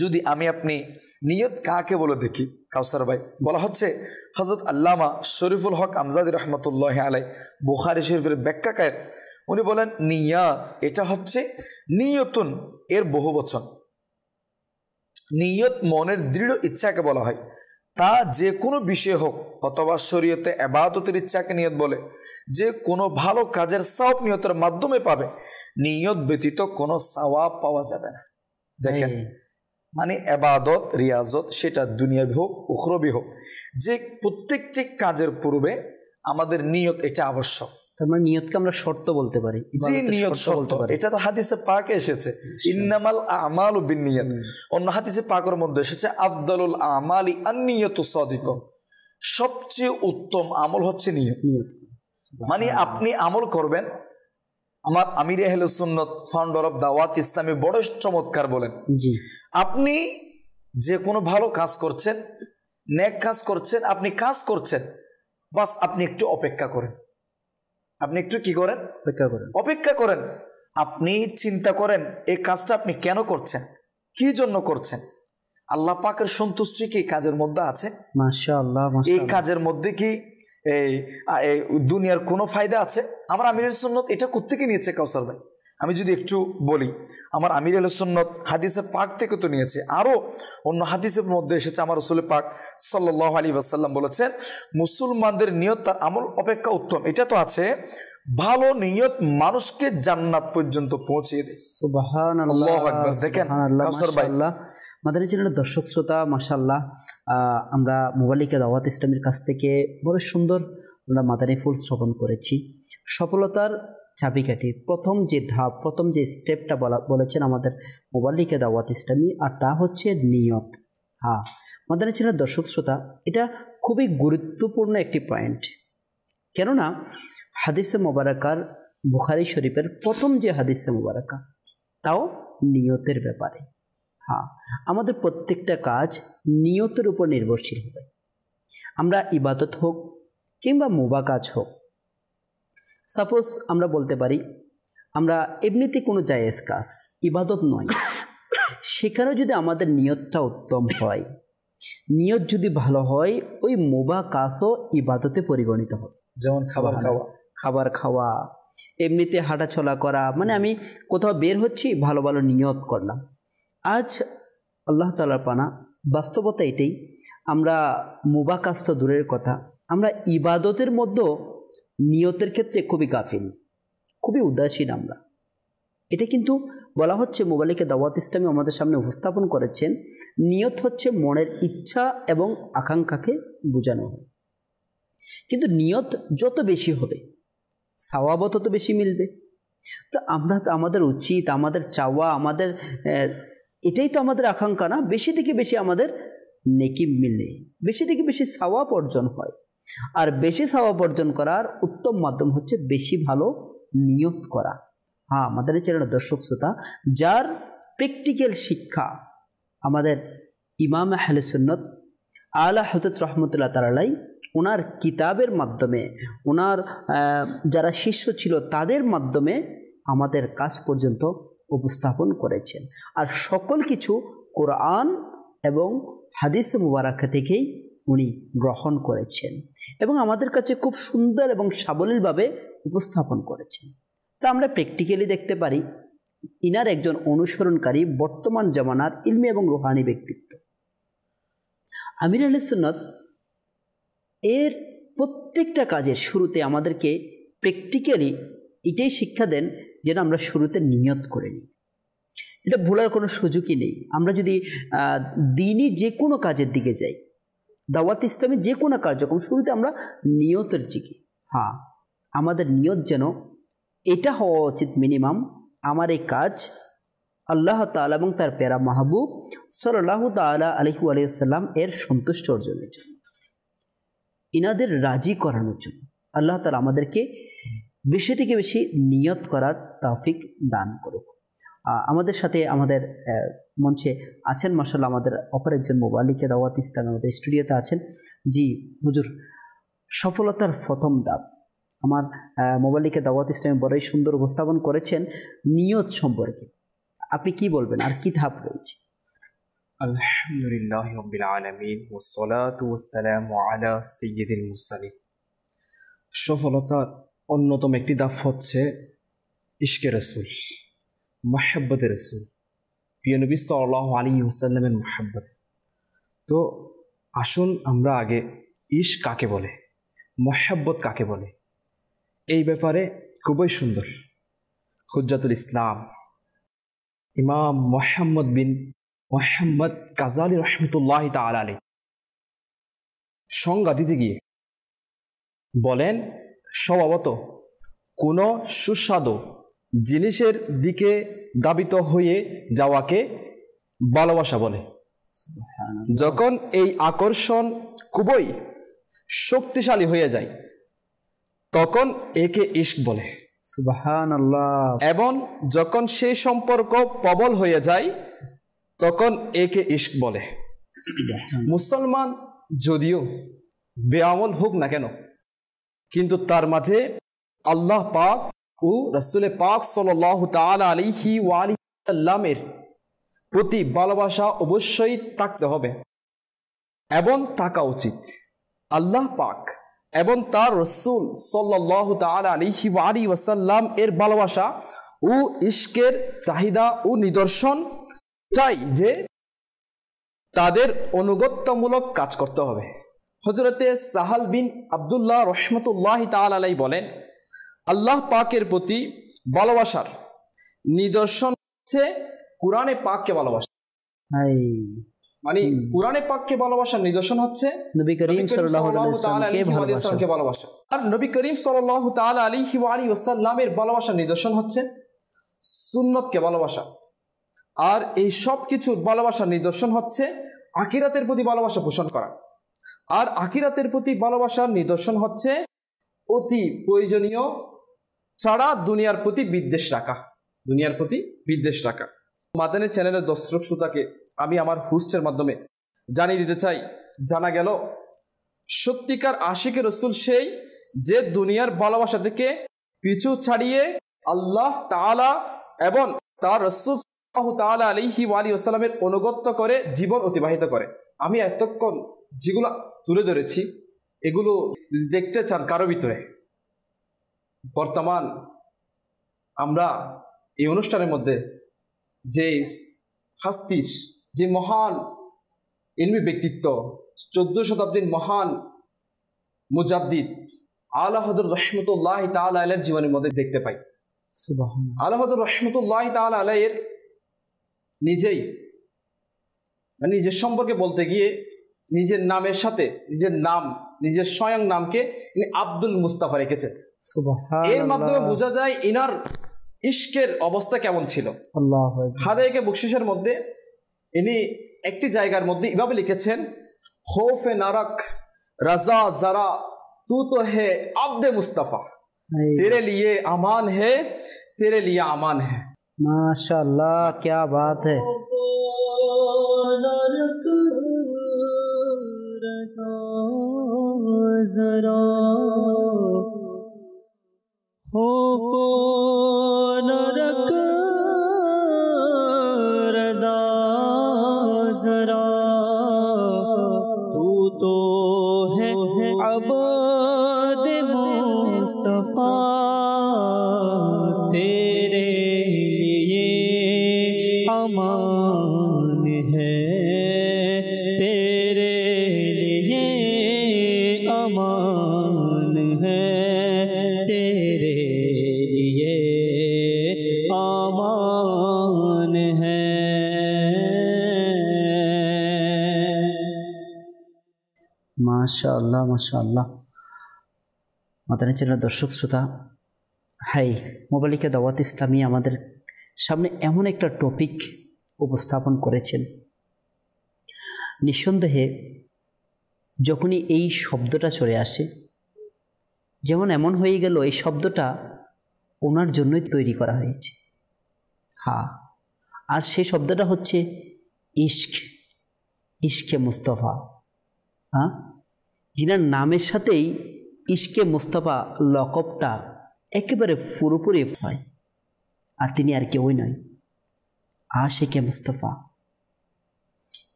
যদি আমি আপনি নিয়ত কাকে বলে দেখি কাউসার ভাই, বলা হচ্ছে হযরত আল্লামা শরীফুল হক আমজাদি রাহমাতুল্লাহি আলাইহি বুখারী শরীফের ব্যাখ্যাকার, উনি বলেন নিয়াত এটা হচ্ছে নিয়তুন এর বহুবচন। নিয়ত মনের দৃঢ় ইচ্ছাকে বলা হয়, তা যে কোনো বিষয় হোক, অথবা শরীয়তে ইবাদতের ইচ্ছাকে নিয়ত বলে। যে কোনো ভালো কাজের সওয়াব নিয়তের মাধ্যমে পাবে, নিয়ত ব্যতীত কোনো সওয়াব পাওয়া যাবে না। দেখেন, মানে ইবাদত রিয়াজত সেটা দুনিয়াবি হোক উখরবি হোক, যে প্রত্যেকটি কাজের পূর্বে আমাদের নিয়ত এটা আবশ্যক। তার মানে নিয়তকে আমরা শর্ত বলতে পারি। জি, নিয়ত শর্ত, এটা তো হাদিসে পাকে এসেছে, ইন্নামাল আমালু বিন্নিয়াত। অন্য হাদিসে পাকের মধ্যে এসেছে আফদালুল আমালি আন-নিয়াতু সাদিকা, সবচেয়ে উত্তম আমল হচ্ছে নিয়ত। মানে আপনি আমল করবেন, আমার আমির আহলে সুন্নাত ফাউন্ডার অফ দাওয়াত ইসলামী বড় চমৎকার বলেন, জি, আপনি যে কোনো ভালো কাজ করছেন, নেক কাজ করছেন, আপনি কাজ করছেন, বাস আপনি একটু অপেক্ষা করেন। আপনি একটু কি করেন? অপেক্ষা করেন। আপনি চিন্তা করেন এই কাজটা আপনি কেন করছেন, কি জন্য করছেন। আল্লাহ পাকের সন্তুষ্টি কি কাজের মধ্যে আছে? মাশাআল্লাহ, এই মাশাআল্লাহ। কাজের মধ্যে কি এই দুনিয়ার কোনো ফায়দা আছে? আমার আমিরের সুন্নত এটা কোত্থেকে নিয়েছে কাউসার ভাই? আমি যদি একটু বলি, আমার আমির আল সুন্নত হাদিসে পাক থেকে তো নিয়েছে, আরও অন্য হাদিসের মধ্যে এসেছে। আমার রাসূল পাক সাল্লাল্লাহু আলাইহি ওয়াসাল্লাম বলেছেন, মুসলমানদের নিয়ত তার আমল অপেক্ষা উত্তম। এটা তো আছে, ভালো নিয়ত মানুষকে জান্নাত পর্যন্ত পৌঁছিয়ে দেয়। সুবহানাল্লাহ, আল্লাহু আকবার। দেখেন সুবহানাল্লাহ, কাউসার ভাই, মাশাআল্লাহ। মাদানী চ্যানেলের দর্শক শ্রোতা, মাশাআল্লাহ, আমরা মুবাল্লিকে দাওয়াত ইসলামের কাছ থেকে বড় সুন্দর আমরা মাদানী ফুল শ্রবণ করেছি। সফলতার চাবিকাঠি, প্রথম যে ধাপ, প্রথম যে স্টেপটা বলেছেন আমাদের মুবাল্লিকে দাওয়াত ইসলামী, আর তা হচ্ছে নিয়ত। হ্যাঁ মাদানী চ্যানেলের দর্শক শ্রোতা, এটা খুবই গুরুত্বপূর্ণ একটি পয়েন্ট। কেননা হাদিসে মোবারকার, বুখারী শরীফের প্রথম যে হাদিসে মোবারকা, তাও নিয়তের ব্যাপারে। হ্যাঁ, আমাদের প্রত্যেকটা কাজ নিয়তের উপর নির্ভরশীল হবে। আমরা ইবাদত হোক কিংবা মুবা কাজ হোক, সাপোজ আমরা বলতে পারি আমরা এমনিতে কোনো জায়েজ কাজ, ইবাদত নয়, সেখানেও যদি আমাদের নিয়তটা উত্তম হয়, নিয়ত যদি ভালো হয়, ওই মুবা কাজও ইবাদতে পরিগণিত হবে। যেমন খাবার খাওয়া, এমনিতে হাঁটাচলা করা, মানে আমি কোথাও বের হচ্ছি, ভালো ভালো নিয়ত করলাম। আজ আল্লাহ তাআলার পানা বাস্তবতা এটাই, আমরা মুবা কাজ তো দূরের কথা, আমরা ইবাদতের মধ্যেও নিয়তের ক্ষেত্রে খুবই গাফিল, খুবই উদাসীন আমরা। এটা কিন্তু বলা হচ্ছে, মুবাল্লিকে দাওয়াত ইসলামী আমাদের সামনে উপস্থাপন করেছেন, নিয়ত হচ্ছে মনের ইচ্ছা এবং আকাঙ্ক্ষাকে বোঝানো হয়। কিন্তু নিয়ত যত বেশি হবে, সওয়াবও তত বেশি মিলবে। তো আমরা তো, আমাদের উচিত, আমাদের চাওয়া, আমাদের এটাই তো আমাদের আকাঙ্ক্ষা না, বেশি থেকে বেশি আমাদের নেকি মিলে, বেশি থেকে বেশি সওয়াব অর্জন হয়। আর বেশি সওয়াব অর্জন করার উত্তম মাধ্যম হচ্ছে বেশি ভালো নিয়ত করা। হ্যাঁ আমাদের এই চ্যানেলের দর্শক শ্রোতা, যার প্র্যাকটিক্যাল শিক্ষা আমাদের ইমাম আহলে সুন্নাত আলা হযরত রাহমাতুল্লাহ তাআলা ওনার কিতাবের মাধ্যমে, ওনার যারা শিষ্য ছিল তাদের মাধ্যমে আমাদের কাজ পর্যন্ত উপস্থাপন করেছেন। আর সকল কিছু কোরআন এবং হাদিস মুবারাকা থেকেই উনি গ্রহণ করেছেন এবং আমাদের কাছে খুব সুন্দর এবং সাবলীলভাবে উপস্থাপন করেছেন। তা আমরা প্র্যাকটিক্যালি দেখতে পারি, ইনার একজন অনুসরণকারী বর্তমান জামানার ইলমি এবং রুহানি ব্যক্তিত্ব আমির আহলে সুন্নাত এর প্রত্যেকটা কাজের শুরুতে আমাদেরকে প্র্যাকটিক্যালি এটাই শিক্ষা দেন, যেন আমরা শুরুতে নিয়ত করে নিই। এটা ভুলার কোনো সুযোগই নেই। আমরা যদি দিনই যে কোনো কাজের দিকে যাই, দাওয়াত ইসলামী যে কোনো কার্যক্রম, শুরুতে আমরা নিয়তের দিকে, হ্যাঁ আমাদের নিয়ত যেন এটা হওয়া উচিত মিনিমাম, আমার এই কাজ আল্লাহ তাআলা এবং তার প্যারা মাহবুব সাল্লাল্লাহু তাআলা আলাইহি ওয়াসাল্লাম এর সন্তুষ্ট অর্জনের জন্য, ইনাদের রাজি করানোর জন্য। আল্লাহ তাআলা আমাদেরকে বেশি থেকে বেশি নিয়ত করার তৌফিক দান করুক। আমাদের সাথে আমাদের মঞ্চে আছেন মাশাআল্লাহ আমাদের অপর একজন মুবাল্লিকে দাওয়াত ইসলাম আমাদের স্টুডিওতে আছেন। জি হুজুর, সফলতার প্রথম ধাপ আমার মুবাল্লিকে দাওয়াত ইসলাম বড়ই সুন্দর উপস্থাপন করেছেন নিয়ত সম্পর্কে, আপনি কি বলবেন, আর কি ধাপ রয়েছে? আলহামদুলিল্লাহি রাব্বিল আলামিন ওয়াসসালাতু ওয়াসসালামু আলা সাইয়্যিদিল মুরসালিন। সফলতার অন্যতম একটি ধাপ হচ্ছে ইশকে রাসূল, মুহাব্বতে রাসূল, প্রিয় নবী সাল্লাল্লাহু আলাইহি ওয়াসাল্লামের মুহাব্বত। তো আসুন আমরা আগে ইশক কাকে বলে, মুহাব্বত কাকে বলে, এই ব্যাপারে খুবই সুন্দর হুজ্জাতুল ইসলাম ইমাম মুহাম্মদ বিন মুহাম্মদ গাযালি রাহমাতুল্লাহি তাআলা আলাইহি সংজ্ঞা দিতে গিয়ে বলেন, স্বভাবত কোনো সুস্বাদু জিনিসের দিকে ধাবিত হয়ে যাওয়াকে ভালোবাসা বলে। যখন এই আকর্ষণ খুবই শক্তিশালী হয়ে যায় তখন একে ইশক বলে। সুবহানাল্লাহ। এবং যখন সেই সম্পর্ক প্রবল হয়ে যায় তখন একে ইশক বলে। মুসলমান যদিও বেআমল হোক না কেন, কিন্তু তার মাঝে আল্লাহ পাক ও রাসূল পাক সাল্লাল্লাহু তাআলা আলাইহি ওয়া আলিহি সাল্লামের প্রতি ভালোবাসা অবশ্যই থাকতে হবে এবং থাকা উচিত। আল্লাহ পাক এবং তার রাসূল সাল্লাল্লাহু তাআলা আলাইহি ওয়া আলিহি ওয়াসাল্লাম এর ভালোবাসা ও ইশকের চাহিদা ও নিদর্শন চাই যে তাদের অনুগত্যমূলক কাজ করতে হবে। হযরতে সাহাল বিন আব্দুল্লাহ রাহমাতুল্লাহি তাআলা আলাইহি বলেন, আল্লাহ পাকের প্রতি ভালোবাসার নিদর্শন হচ্ছে কুরআনে পাককে ভালোবাসা। মানে কুরআনে পাককে ভালোবাসার নিদর্শন হচ্ছে নবী করিম সাল্লাল্লাহু আলাইহি ওয়াসাল্লামকে ভালোবাসা। আর নবী করিম সাল্লাল্লাহু তাআলা আলাইহি ওয়া আলিহি ওয়াসাল্লামের ভালোবাসার নিদর্শন হচ্ছে সুন্নতকে ভালোবাসা। আর এই সব কিছুর ভালোবাসার নিদর্শন হচ্ছে আখিরাতের প্রতি ভালোবাসা পোষণ করা। আর আখিরাতের প্রতি ভালোবাসার নিদর্শন হচ্ছে অতি প্রয়োজনীয় ছাড়া দুনিয়ার প্রতি বিদ্বেষ রাখা। দুনিয়ার প্রতি বিদ্বেষ রাখা। মাদানী চ্যানেলের দর্শক শ্রোতাকে আমি আমার হোস্টের মাধ্যমে জানিয়ে দিতে চাই, জানা গেল সত্যিকার আশিকে রাসূল সেই যে দুনিয়ার ভালোবাসা থেকে পিছু ছাড়িয়ে আল্লাহ তাআলা এবং তার রাসূল সাল্লাল্লাহু তাআলা আলাইহি ওয়া আলিহি ওয়াসাল্লামের অনুগত্য করে জীবন অতিবাহিত করে। আমি এতক্ষণ যেগুলো তুলে ধরেছি এগুলো দেখতে চান কারো ভিতরে, বর্তমান আমরা এই অনুষ্ঠানের মধ্যে যে হাস্তির যে মহান ইলমি ব্যক্তিত্ব 14 শতাব্দীর মহান মুজাদ্দিদ আলা হযরত রাহমাতুল্লাহি তাআলা আলাইহির জীবনের মধ্যে দেখতে পাই। সুবহানাল্লাহ। আলা হযরত রাহমাতুল্লাহি তাআলা আলাইহির নিজের সম্পর্কে বলতে গিয়ে নিজের নামের সাথে নিজের স্বয়ং নামকে তিনি আব্দুল মুস্তাফা রেখেছেন। সুবহানাল্লাহ। এর মাধ্যমে বোঝা যায় ইনার ইশকের অবস্থা কেমন ছিল। আল্লাহু আকবার। হাদায়েকে বকশিশের মধ্যে ইনি একটি জায়গার মধ্যে এভাবে লিখেছেন, খৌফে নারক রাজা জরা তু তো হে আব্দে মুস্তাফা, তেরে লিয়ে আমান হে তেরে লিয়ে আমান হে। माशाअल्लाह, क्या बात है। जरा खौफो नरक रज़ा जरा तू तो है अब्द मुस्तफा, तेरे लिए अमान है तेरे लिए अमान है तेरे लिए अमान है। মাশাআল্লাহ মাশাআল্লাহ। মাদানী চ্যানেলের দর্শক শ্রোতা, হাই মোবালিকা দাওয়াত ইসলামী আমাদের সামনে এমন একটা টপিক উপস্থাপন করেছেন, নিঃসন্দেহে যখনই এই শব্দটা চলে আসে, যেমন এমন হয়ে গেল এই শব্দটা ওনার জন্যই তৈরি করা হয়েছে। হ্যাঁ, আর সেই শব্দটা হচ্ছে ইশক, ইশকে মুস্তফা। হ্যাঁ, যিনার নামের সাথেই ইশকে মুস্তফা লকবটা একেবারে পুরোপুরি হয়, আর তিনি আর কেউই নয়, আশিকে মুস্তফা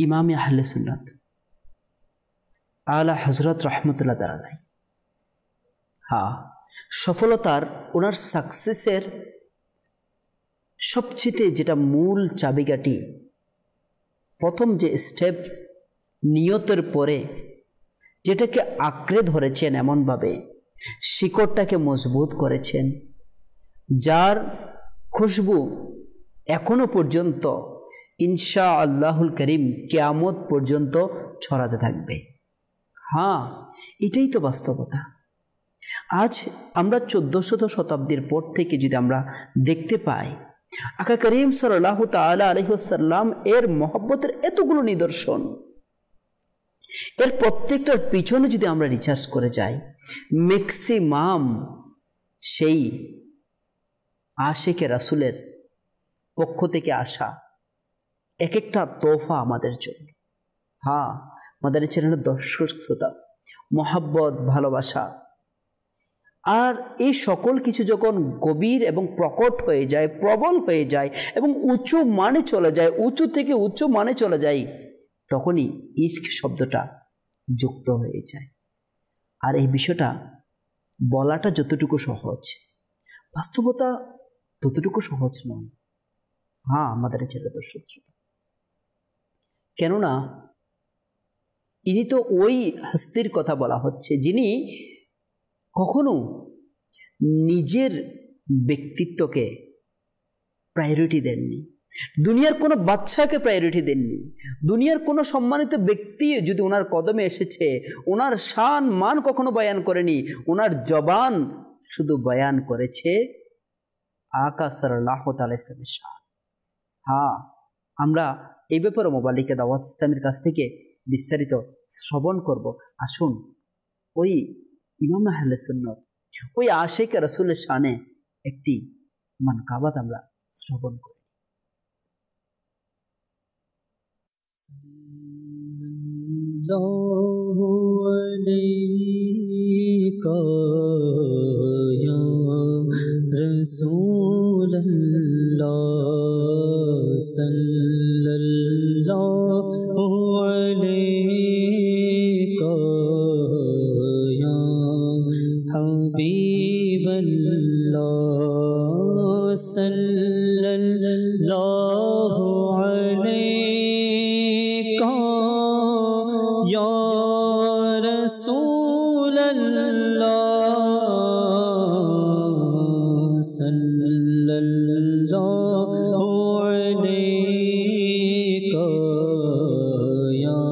ইমামে আহলে সুন্নাত আলা হযরত রাহমাতুল্লাহ তাআলা। হ্যাঁ, সফলতার ওনার সাকসেসের সবচেয়ে যেটা মূল চাবিকাঠি, প্রথম যে স্টেপ নিয়তের পরে যেটাকে আঁকড়ে ধরেছেন, এমনভাবে শিকড়টাকে মজবুত করেছেন, যার খুশবু এখনো পর্যন্ত ইনশাআল্লাহুল করিম কিয়ামত পর্যন্ত ছড়াতে থাকবে। হ্যাঁ, এটাই তো বাস্তবতা। আজ আমরা 1400 শতাব্দীর পর থেকে যদি আমরা দেখতে পাই আকা করিম সাল্লাল্লাহু তাআলা আলাইহি ওয়াসাল্লাম এর মহব্বতের এতগুলো নিদর্শন, এর প্রত্যেকটার পিছনে যদি আমরা রিসার্চ করে যাই, ম্যাক্সিমাম সেই আশিকে রাসূলের পক্ষ থেকে আসা এক একটা তোহফা আমাদের জন্য। হ্যাঁ, মাদানী চ্যানেলের দর্শক শ্রোতা, মহব্বত, ভালোবাসা আর এই সকল কিছু যখন গভীর এবং প্রকট হয়ে যায়, প্রবল হয়ে যায় এবং উঁচু মানে চলে যায়, উঁচু থেকে উচ্চ মানে চলে যায়, তখনই ইশক শব্দটা যুক্ত হয়ে যায়। আর এই বিষয়টা বলাটা যতটুকু সহজ, বাস্তবতা ততটুকু সহজ নয়। হ্যাঁ, আমাদের ছেলে দর্শক শ্রোতা, কেননা ইনি তো ওই হস্তির কথা বলা হচ্ছে যিনি কখনো নিজের ব্যক্তিত্বকে প্রায়োরিটি দেননি, দুনিয়ার কোনো বাচ্চাকে প্রায়োরিটি দেননি, দুনিয়ার কোনো সম্মানিত ব্যক্তি যদি ওনার কদমে এসেছে ওনার শান মান কখনো বয়ান করেনি, ওনার জবান শুধু বয়ান করেছে আকা সাল্লাল্লাহু তাআলা ইসলামের শান। হ্যাঁ, আমরা এই ব্যাপারে মোবালিকা দাওয়াত ইসলামের কাছ থেকে বিস্তারিত শ্রবণ করব। আসুন ওই ইমাম আহলে সুন্নাত, ওই আশিক রাসূলের শানে একটি মানকাবাত আমরা শ্রবণ করি। সাল্লাল্লাহু আলাইকা ইয়া রাসূলুল্লাহ, সাল্লাল্লাহু আলাইকা ইয়া হাবিবাল্লাহ, সাল্লাল্লাহু আলাইকা ইয়া রাসূলুল্লাহ, সাল্লাল্লাহু আলাইকা ইয়া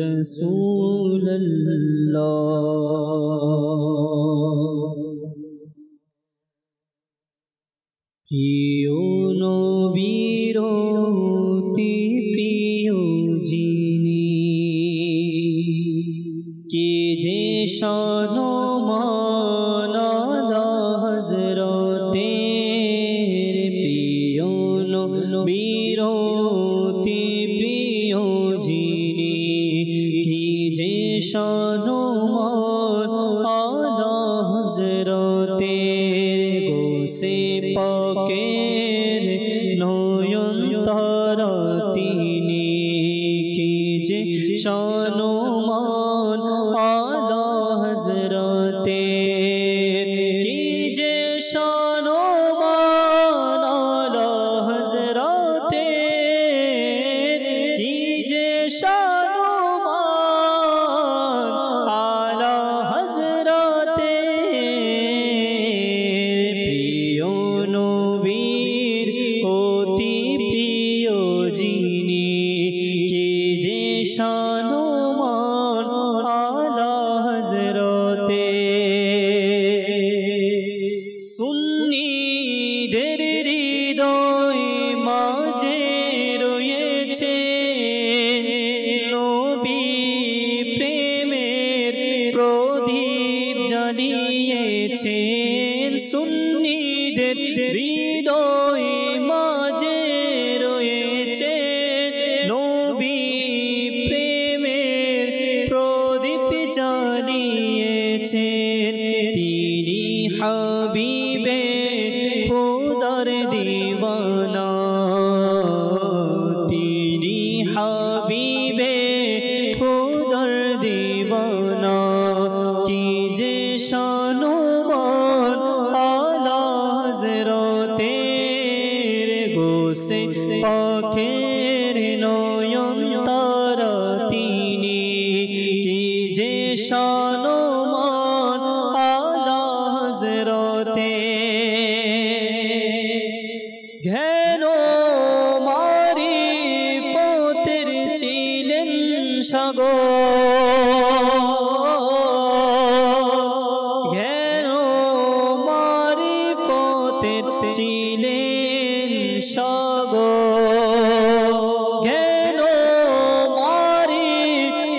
রাসূলুল্লাহ। প্রিয় নবীর অতি প্রিয় যিনি, কে যে শান মান আলা হযরতের, প্রিয় নবীর অতি প্রিয় যিনি, কে যে শান মান আলা হযরতের, গোসে পাকের নয়ন তারা তিনি, কে যে শান মান আলা হযরতের, কে যে শান মান আলা হযরতের, কে যে শান মান আলা হযরতের, প্রিয় নবীর অতি প্রিয় যিনি, কে যে শান মান আলা হযরতের। সুন্নিদের হৃদয় মাঝে রয়েছে নবী প্রেমের প্রদীপ জ্বালিয়েছেন, সুন্নিদের হৃদয় মাঝে রয়েছে নবী প্রেমের প্রদীপ জ্বালিয়েছেন, তিনি হাবিবে খোদার দিওয়ানা, তিনি হাবিবে খোদার দিওয়ানা, কি যে শান মান আলা হযরতের, গোসে পাখের নয়ন তারা তিনি, কি যে শান মান আলা হযরতের। জ্ঞান মারিফতের ছিলেন সাগর, জ্ঞান মারিফতের ছিলেন সাগর, জ্ঞান মারিফতের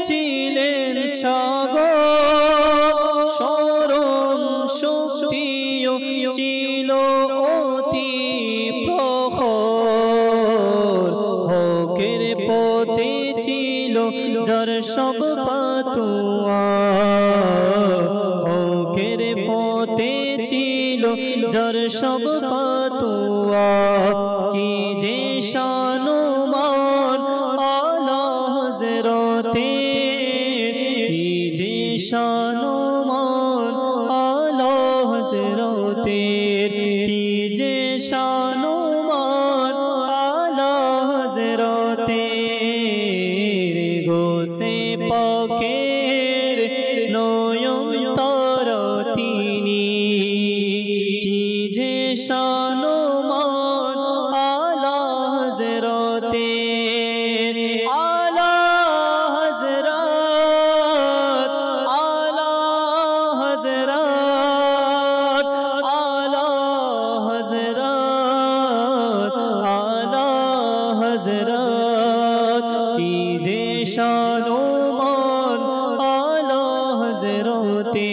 ছিলেন সাগর, যার সব ফতোয়া কি যে শানুমান আলা হযরতে কি যে শানুমান আলা হযরতে কি যে শানুমান আলা হযরতে গোসে পাকের নয়ন তারা তিনি কি যে শানুমান আলা হযরতে আলা হযরত আলা হযরত আলা হযরত আলা হযরত কি যে শানুমান আলা হযরতে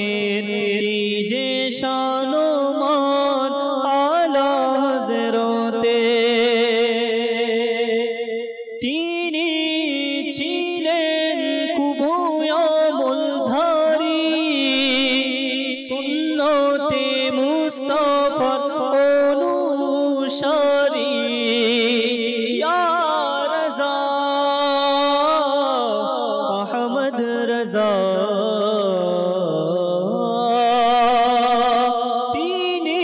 কি যে শানুমান আলা হযরতে তিনি ছিলেন খুবই আমলধারী সুন্নতে মুস্তাফার অনুসারী ইয়া রাজা আহমদ রাজা তিনি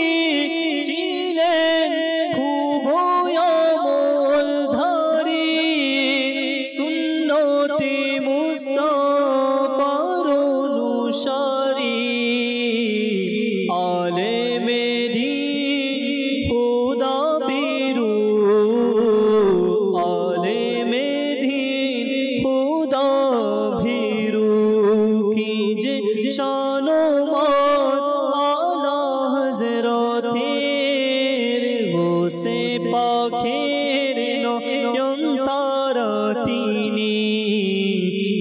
ছিলেন খুবই আমলধারী সুন্নতে মুস্তাফার অনুসারী আলেমে দ্বীন খোদা বিরু আলেমে দ্বীন খোদা ভীরু কি যে শানুমান আলা হযরতের গোসে পাখের নয়ন তারা তিনি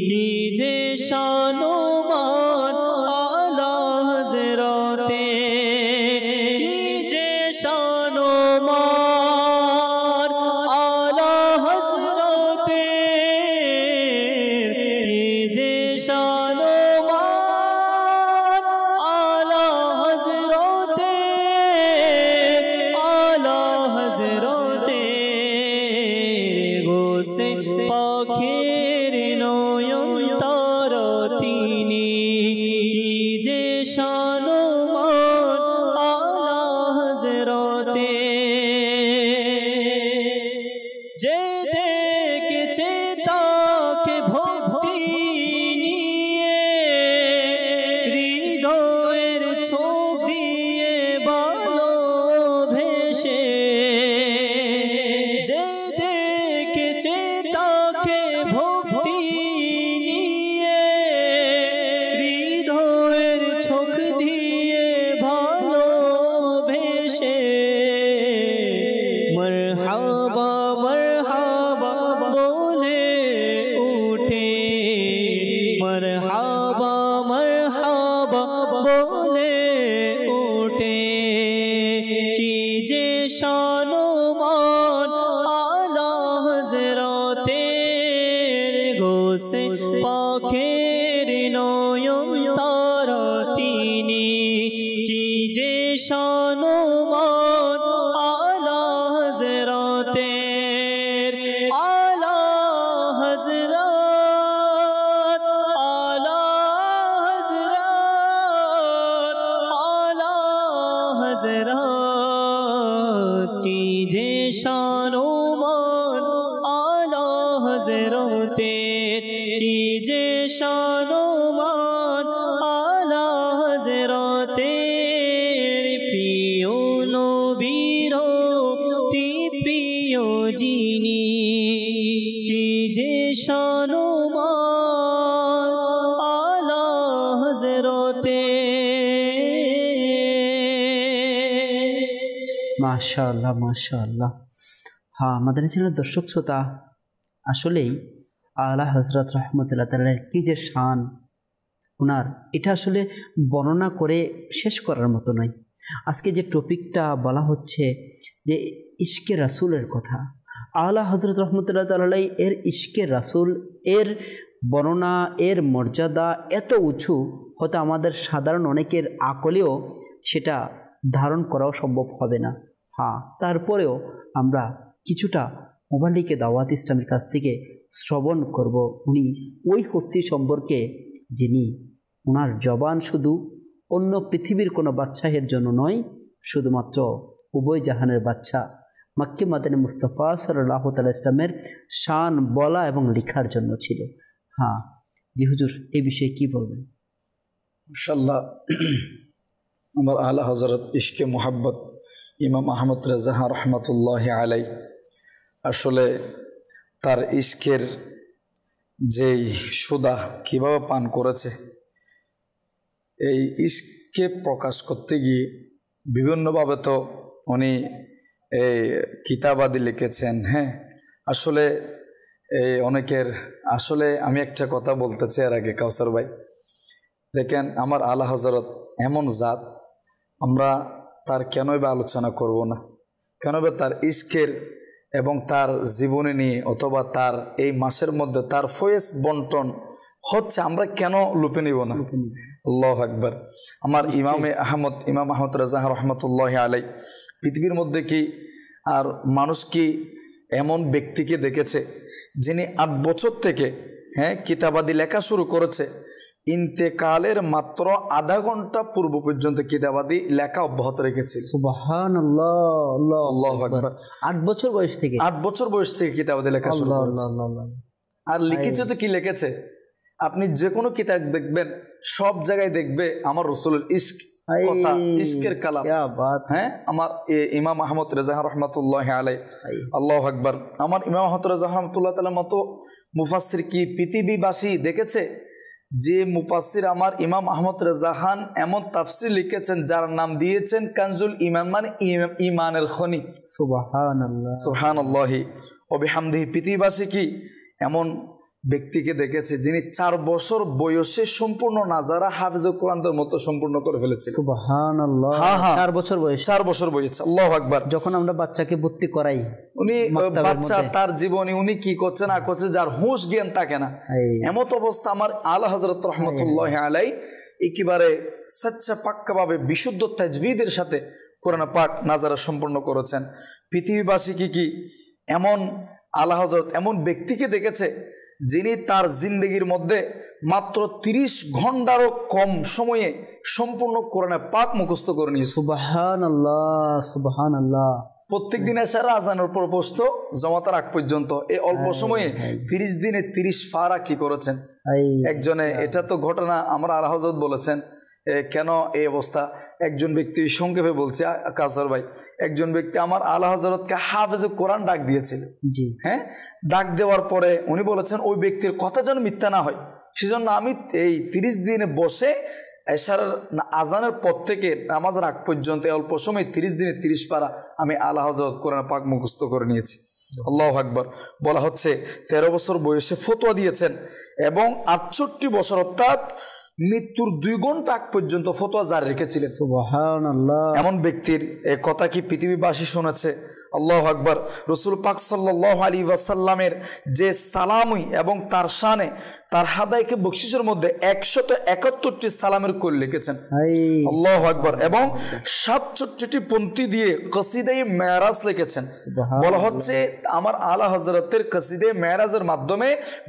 কি যে শানুমান আলা হযরতে কি যে শানুমান আলা হযরতে কি যে শানুমান আলা হযরতে আলা হযরতে গোসে পাখের নয়ন তারা তিনি কি যে শানুমান আলা হযরতে যে দেখেছে তাকে ভক্তি নিয়ে হৃদয়ের চোখ দিয়ে ভালোবেসে যে দেখেছে তাকে ভক্তি নিয়ে হৃদয়ের চোখ দিয়ে ভালোবেসে মরহাবা মরহাবা বলে উঠে মরহাবা মরহাবা বলে উঠে কি যে শানুমান আলা হযরতের গোসে পাখের নয়ন তারা তিনি কি যে শানুমান আলা হযরতের আলা হযরত আলা হযরত আলা হযরত কি যে শানুমান আলা হযরতের কি যে শানুমান আলা হযরতের প্রিয় নবীর অতি প্রিয় যিনি কি যে শানুমান আলা হযরতের মাশাআল্লাহ মাশাআল্লাহ। হ্যাঁ, আমাদের চ্যানেলের দর্শক শ্রোতা, আসলেই আলা হযরত রহমতুল্লাহ তাআলার কি যে শান ওনার, এটা আসলে বর্ণনা করে শেষ করার মতো নয়। আজকে যে টপিকটা বলা হচ্ছে যে ইশকে রাসূলের কথা, আলা হযরত রহমতুল্লাহ তাআলা এর ইশকে রাসূল এর বর্ণনা, এর মর্যাদা এত উঁচু, হয়তো আমাদের সাধারণ অনেকের আকলেও সেটা ধারণ করাও সম্ভব হবে না। হ্যাঁ, তারপরেও আমরা কিছুটা মুবাল্লিগে দাওয়াত ইসলামের কাছ থেকে শ্রবণ করব উনি ওই হস্তি সম্পর্কে যিনি ওনার জবান শুধু অন্য পৃথিবীর কোনো বাদশাহের জন্য নয়, শুধুমাত্র উভয় জাহানের বাদশা মক্কে মাদানী মুস্তাফা সাল্লাল্লাহু তাআলা ইসলামের শান বলা এবং লেখার জন্য ছিল। হ্যাঁ জি হুজুর, এই বিষয়ে কি বলবেন? মাশাআল্লাহ, আমার আলা হযরত ইশকে মোহাব্বত ইমাম আহমদ রেজা রহমতুল্লাহ আলাই, আসলে তার ইশকের যেই সুদা কীভাবে পান করেছে, এই ইশকে প্রকাশ করতে গিয়ে বিভিন্নভাবে তো উনি এই কিতাবাদি লিখেছেন। হ্যাঁ, আসলে এই অনেকের, আসলে আমি একটা কথা বলতে চাই এর আগে কাউসার ভাই, দেখেন আমার আলা হযরত এমন জাত, আমরা তার কেনই বা আলোচনা করব না, কেন বা তার ইশকের এবং তার জীবনী নিয়ে অথবা তার এই মাসের মধ্যে তার ফয়েজ বন্টন হচ্ছে, আমরা কেন লুপে নিব না? আল্লাহু আকবার। আমার ইমাম আহমদ রেজা রহমতুল্লাহ আলাই পৃথিবীর মধ্যে কি আর মানুষ কি এমন ব্যক্তিকে দেখেছে যিনি 8 বছর থেকে কিতাবাদি লেখা শুরু করেছে, ইন্তেকালের মাত্র আধা ঘন্টা পূর্ব পর্যন্ত কিতাবাদি লেখা অব্যাহত রেখেছে। সুবহানাল্লাহ, আল্লাহু আকবার। 8 বছর বয়স থেকে, 8 বছর বয়স থেকে কিতাবাদি লেখা শুরু করেছে। আর লিখেছে তো কি লিখেছে, আপনি যে কোনো কিতাব দেখবেন সব জায়গায় দেখবে আমার রাসূলের ইশক কথা, ইশকের কালাম। হ্যাঁ, আমার ইমাম আহমদ রেজা রহমতুল্লাহ আলাই, আল্লাহু আকবার। আমার ইমাম আহমদ রেজা রহমতুল্লাহ তাআলার মতো মুফাসসির কি পৃথিবীবাসী দেখেছে? যে মুফাসসির আমার ইমাম আহমদ রেজা খান এমন তাফসীর লিখেছেন যার নাম দিয়েছেন কানজুল ঈমান, মানে ঈমানের খনি। সুবহানাল্লাহ, সুবহানাল্লাহি ওয়া বিহামদিহি। পৃথিবীবাসী কি এমন ব্যক্তিকে দেখেছে যিনি 4 বছর বয়সে সম্পূর্ণ নাজারা হাফিজুল কোরআনের মতো সম্পূর্ণ করে ফেলেছে? সুবহানাল্লাহ, 4 বছর বয়স, 4 বছর বয়স। আল্লাহু আকবার। যখন আমরা বাচ্চাকে ভর্তি করাই, উনি বাচ্চা, তার জীবনে উনি কি করছে না করছে যার হুঁশ জ্ঞান থাকে না, এমত অবস্থা আমার আলা হযরত রহমতুল্লাহ আলাই একেবারে সচ্চা পাক্কাভাবে বিশুদ্ধ তাজভিদের সাথে কোরআন পাক নাজারা সম্পূর্ণ করেছেন। পৃথিবীবাসী কি এমন আলা হযরত এমন ব্যক্তিকে দেখেছে যিনি তার জিন্দগির মধ্যে মাত্র 30 ঘন্টারও কম সময়ে সম্পূর্ণ কোরআনে পাক মুখস্থ করে নিয়েছে। সুবহানাল্লাহ, সুবহানাল্লাহ। প্রত্যেক দিন এশার আজানের পর বসত জমাতার আগ পর্যন্ত, এই অল্প সময়ে 30 দিনে 30 পারা কি করেছেন একজনে। এটা তো ঘটনা আমার আলা হযরত বলেছেন। কেন এই অবস্থা? একজন ব্যক্তি, সংক্ষেপে বলছে কাউসার ভাই, একজন ব্যক্তি আমার আলা হযরতকে হাফেজে কোরআন ডাক দিয়েছিল। হ্যাঁ, ডাক দেওয়ার পরে উনি বলেছেন ওই ব্যক্তির কথা যেন মিথ্যা না হয়, সেজন্য আমি এই 30 দিনে বসে এশার আজানের পর থেকে নামাজের আগ পর্যন্ত অল্প সময় 30 দিনে 30 পারা আমি আলা হযরত কোরআন পাক মুখস্থ করে নিয়েছি। আল্লাহু আকবার। বলা হচ্ছে 13 বছর বয়সে ফতোয়া দিয়েছেন এবং 68 বছর অর্থাৎ মৃত্যুর 2 ঘন্টা আগ পর্যন্ত ফতোয়া জারি রেখেছিলেন। সুবহানাল্লাহ। এমন ব্যক্তির কথা কি পৃথিবীবাসী শুনেছে? আল্লাহু আকবার। রাসূল পাক সাল্লাল্লাহু আলাইহি ওয়াসাল্লামের যে সালামই এবং তার শানে, তার হাদায়াকে বকশিসের মধ্যে 171টি সালামের কোল লিখেছেন। আল্লাহু আকবার। এবং 67টি পংক্তি দিয়ে কসিদায়ে মেরাজ লিখেছেন। বলা হচ্ছে আমার আলা হযরতের কসিদায়ে মেরাজের মাধ্যমে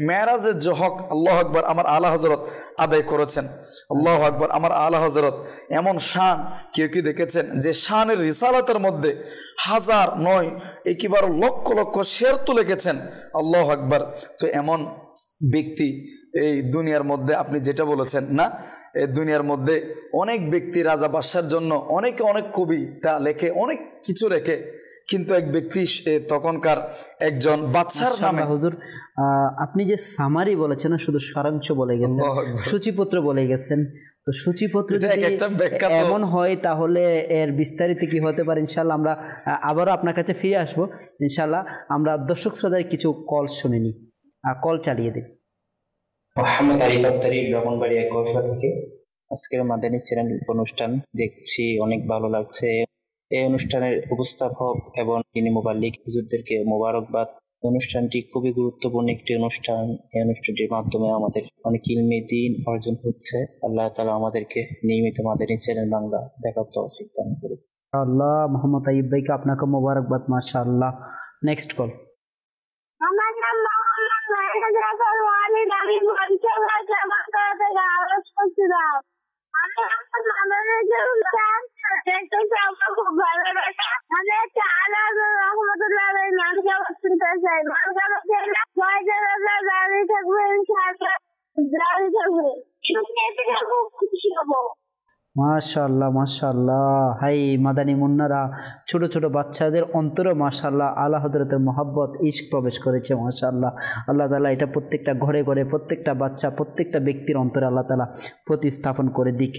মেরাজের যে হক, আল্লাহু আকবার, আমার আলা হযরত আদায় করেছেন। আল্লাহু আকবার। আমার আলা হযরত এমন শান কেউ কি দেখেছেন যে শানের রিসালাতের মধ্যে 1000 নয় একেবারে লক্ষ লক্ষ শের তো লিখেছেন। আল্লাহু আকবার। তো এমন ব্যক্তি এই দুনিয়ার মধ্যে, আপনি যেটা বলেছেন না, এই দুনিয়ার মধ্যে অনেক ব্যক্তি রাজা বাদশার জন্য অনেকে অনেক কবিতা লেখে, অনেক কিছু লেখে, কিন্তু এক ব্যক্তি তখনকার একজন বাদশার নামে। হুজুর, আপনি যে সামারি বলেছেন না, শুধু সারাংশ বলে গেছেন, সূচিপত্র বলে গেছেন। তো সূচিপত্র এমন হয় তাহলে এর বিস্তারিত কি হতে পারে? ইনশাল্লাহ আমরা আবারও আপনার কাছে ফিরে আসবো ইনশাল্লাহ। আমরা দর্শক শ্রোতার কিছু কল শুনিনি, কল চালিয়ে দিন। মোহাম্মদ আলী লতারি ব্রাহ্মণবাড়িয়া কৌশল থেকে আজকের মাদানী চ্যানেল অনুষ্ঠান দেখছি, অনেক ভালো লাগছে। এই অনুষ্ঠানের উপস্থাপক এবং তিনি মুবাল্লিগ হুজুরদেরকে মোবারকবাদ। অনুষ্ঠানটি খুবই গুরুত্বপূর্ণ একটি অনুষ্ঠান। এই অনুষ্ঠানটির মাধ্যমে আমাদের অনেক ইলমে দ্বীন অর্জন হচ্ছে। আল্লাহ তাআলা আমাদেরকে নিয়মিত মাদানী চ্যানেল বাংলা দেখার তৌফিক দান করুন। আল্লাহ মোহাম্মদ আইয়ুব ভাইকে আপনাকে মোবারকবাদ, মাশাআল্লাহ। Next call. আমার নাম মোহাম্মদ মাহমুদুল ওয়ালিদ, আমি বরিশাল থেকে আওয়াজ করছিলাম। আমি আমার মামার জন্য দেখতে চাই, খুব ভালো লাগে। আমি একটা আলাদা রহমতুল্লাহ নামকে শুনতে চাই। দাঁড়িয়ে থাকবে, ইনশাআল্লাহ দাঁড়িয়ে থাকবে, শুনতে খুব খুশি হবো। মাশাআল্লাহ মাশাআল্লাহ। হাই মাদানী মুন্নারা, ছোট ছোট বাচ্চাদের অন্তরে মাশাআল্লাহ আলা হযরতের মহব্বত ইশক প্রবেশ করেছে মাশাআল্লাহ। আল্লাহ তাআলা এটা প্রত্যেকটা ঘরে ঘরে, প্রত্যেকটা বাচ্চা, প্রত্যেকটা ব্যক্তির অন্তরে আল্লাহ তাআলা প্রতিস্থাপন করে দিক।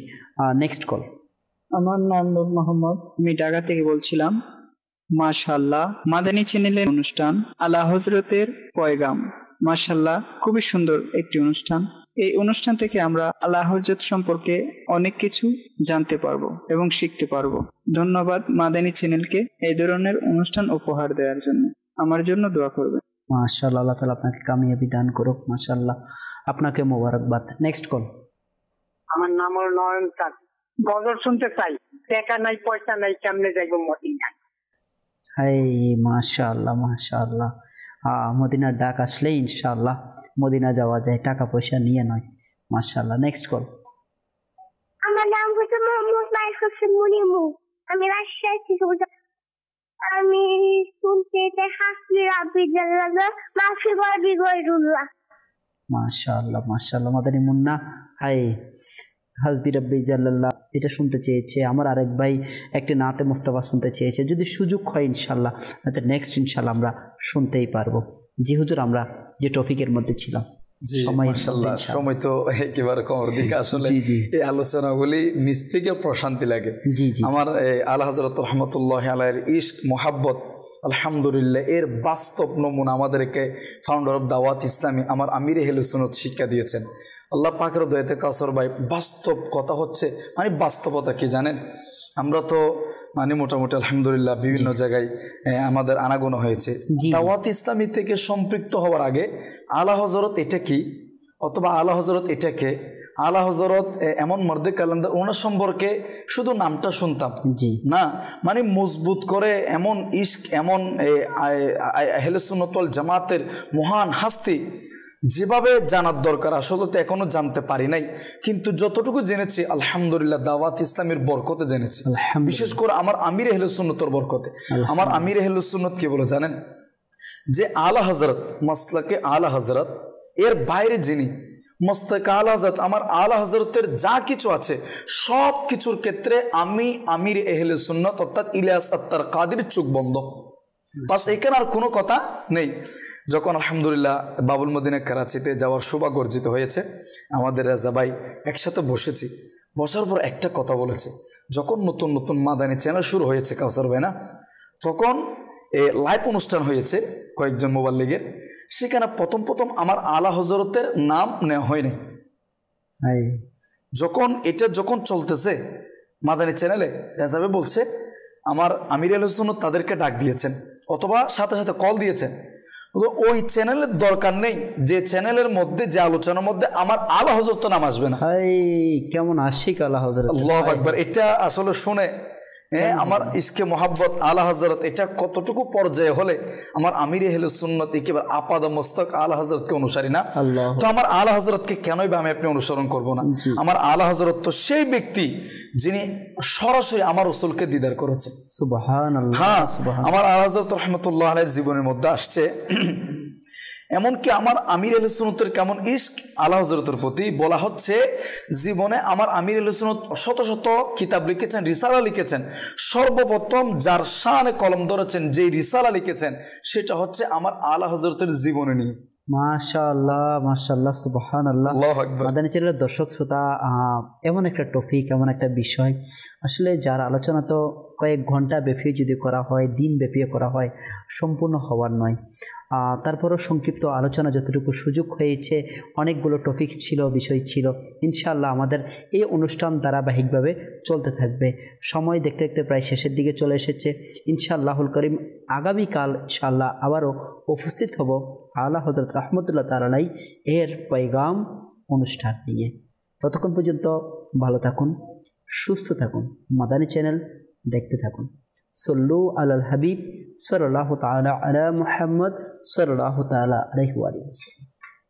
Next call. আমার নাম নূর মোহাম্মদ, আমি ঢাকা থেকে বলছিলাম। মাশাআল্লাহ, মাদানী চ্যানেলের অনুষ্ঠান আলা হযরতের পয়গাম, মাশাআল্লাহ খুবই সুন্দর একটি অনুষ্ঠান। এই অনুষ্ঠান থেকে আমরা আলা হযরত সম্পর্কে অনেক কিছু জানতে পারবো এবং শিখতে পারবো। ধন্যবাদ মাদানী চ্যানেলকে এই ধরনের অনুষ্ঠান উপহার দেওয়ার জন্য। আমার জন্য দোয়া করবেন। মাশাআল্লাহ, আল্লাহ তাআলা আপনাকে কামিয়াবি দান করুক মাশাআল্লাহ, আপনাকে মোবারকবাদ। Next call. আমার নাম হল নয়ন চাঁদ, গজল শুনতে চাই, টাকা নাই পয়সা নাই, কেমনে যাইবো মদিনা। হাই মাশাআল্লাহ মাশাআল্লাহ। মদিনার ডাক আসলে ইনশাআল্লাহ মদিনা যাওয়া যায়, টাকা পয়সা নিয়ে নয়। মাশাআল্লাহ। Next call. আমার নাম হচ্ছে মোহাম্মদ মাইক হোসেন মুনিমু, আমি রাজশাহী থেকে বলছি। আমি শুনতে চাই হাসবি রাব্বি জাল্লাল্লাহ মাফি বাবি গয়রুল্লাহ। মাশাআল্লাহ মাশাআল্লাহ। মাদানী মুন্না, হাই হাসবি রাব্বি জাল্লাল্লাহ এটা শুনতে চেয়েছে। আমার আরেক ভাই একটি নাতে মোস্তফা শুনতে চেয়েছে। যদি সুযোগ হয় ইনশাআল্লাহ, তাতে নেক্সট ইনশাআল্লাহ আমরা শুনতেই পারবো। জি হুজুর, আমরা যে টপিকের মধ্যে ছিলাম, সময় তো একেবারে কমর দিকে। আসলে এই আলোচনাগুলি নিজ থেকে প্রশান্তি লাগে। জি জি। আমার আলা হযরত রহমতুল্লাহ আলাইহির ইশক মোহাব্বত আলহামদুলিল্লাহ এর বাস্তব নমুনা আমাদেরকে ফাউন্ডার অফ দাওয়াত ইসলামী আমার আমির আহলে সুন্নাত শিক্ষা দিয়েছেন। আল্লাহ পাকের দয়াতে কাসর ভাই, বাস্তব কথা হচ্ছে মানে বাস্তবতা কি জানেন, আমরা তো মানে মোটামুটি আলহামদুলিল্লাহ বিভিন্ন জায়গায় আমাদের আনাগোনা হয়েছে। দাওয়াত ইসলামী থেকে সম্পৃক্ত হওয়ার আগে আলা হযরত এটা কি, অথবা আলা হযরত এটাকে, আলা হযরত এমন মর্দে কালান্দার ওনার সম্পর্কে শুধু নামটা শুনতাম না, মানে মজবুত করে এমন ইশক, এমন আহলে সুন্নাত ওয়াল জামাতের মহান হাস্তি যেভাবে জানার দরকার আসলে তো এখনো জানতে পারি নাই, কিন্তু যতটুকু জেনেছি আলহামদুলিল্লাহ দাওয়াত ইসলামের বরকতে জেনেছি। বিশেষ করে আমার আমির আহলে সুন্নতের বরকতে। আমার আমির আহলে সুন্নত কি বলে জানেন, যে আলা হযরত মাসলাকে আলা হযরত এর বাইরে যিনি মস্তকে আলা হযরত, আমার আলা হযরতের যা কিছু আছে সব কিছুর ক্ষেত্রে আমি আমির আহলে সুন্নত অর্থাৎ ইলিয়াস আত্তার কাদির চোখ বন্ধ, বাস এখানে আর কোনো কথা নেই। যখন আলহামদুলিল্লাহ বাবুল মদিনা করাচিতে যাওয়ার সৌভাগ্য অর্জিত হয়েছে, আমাদের রাজা ভাই একসাথে বসেছি, বসার পর একটা কথা বলেছে, যখন নতুন নতুন মাদানী চ্যানেল শুরু হয়েছে কাউসার ভাই না, তখন লাইভ অনুষ্ঠান হয়েছে কয়েকজন মোবাল্লিগের, সেখানে প্রথম প্রথম আমার আলা হযরতের নাম নেওয়া হয়নি। যখন চলতেছে মাদানী চ্যানেলে, রাজা ভাই বলছে আমার আমির আহলে সুন্নাত তাদেরকে ডাক দিয়েছেন অথবা সাথে সাথে কল দিয়েছেন, ওই চ্যানেলের দরকার নেই যে চ্যানেলের মধ্যে যে আলোচনার মধ্যে আমার আলা হযরত নাম আসবে না। কেমন আশিক আলা হযরত, আল্লাহু আকবার। এটা আসলে শুনে আমার ইশকে মোহাব্বত আলা হযরত এটা কতটুকু পর্যায়ে হলে আমার আমির আহলে সুন্নাত একেবারে আপাদ মস্তক আলা হযরতকে অনুসারী না, তো আমার আলা হযরতকে কেনই বা আমি আপনি অনুসরণ করব না? আমার আলা হযরত তো সেই ব্যক্তি যিনি সরাসরি আমার রাসূলকে দিদার করেছে। সুবহানাল্লাহ। হ্যাঁ, আমার আলা হযরত রাহমাতুল্লাহ আলাইহির জীবনের মধ্যে আসছে এমনকি আমার আমির আহলে সুন্নতের কেমন ইশক আলা হযরতের প্রতি বলা হচ্ছে, জীবনে আমার আমির আহলে সুন্নত শত শত কিতাব লিখেছেন, রিসালা লিখেছেন, সর্বপ্রথম যার শানে কলম ধরেছেন, যে রিসালা লিখেছেন সেটা হচ্ছে আমার আলা হযরতের জীবনী নিয়ে। মাশাআল্লাহ মাশাআল্লাহ সুবহানাল্লাহ। মাদানী চ্যানেলের দর্শক শ্রোতা, এমন একটা টপিক, এমন একটা বিষয়, আসলে যার আলোচনা তো কয়েক ঘন্টা ব্যাপী যদি করা হয়, দিন ব্যাপী করা হয়, সম্পূর্ণ হওয়ার নয়। তারপরও সংক্ষিপ্ত আলোচনা যতটুকু সুযোগ হয়েছে, অনেকগুলো টপিক ছিল, বিষয় ছিল, ইনশাআল্লাহ আমাদের এই অনুষ্ঠান ধারাবাহিকভাবে চলতে থাকবে। সময় দেখতে দেখতে প্রায় শেষের দিকে চলে এসেছে। ইনশাআল্লাহুল করিম আগামীকাল ইনশাআল্লাহ আবারও উপস্থিত হব আলা হযরত রাহমাতুল্লাহ তাআলা আলাইহি এর পয়গাম অনুষ্ঠান নিয়ে। ততক্ষণ পর্যন্ত ভালো থাকুন, সুস্থ থাকুন। মাদানী চ্যানেল দেখতে থাকুন। সল্লু আলাল হাবিব সাল্লাল্লাহু তাআলা আলা মুহাম্মদ সাল্লাল্লাহু তাআলা আলাইহি ওয়া সাল্লাম।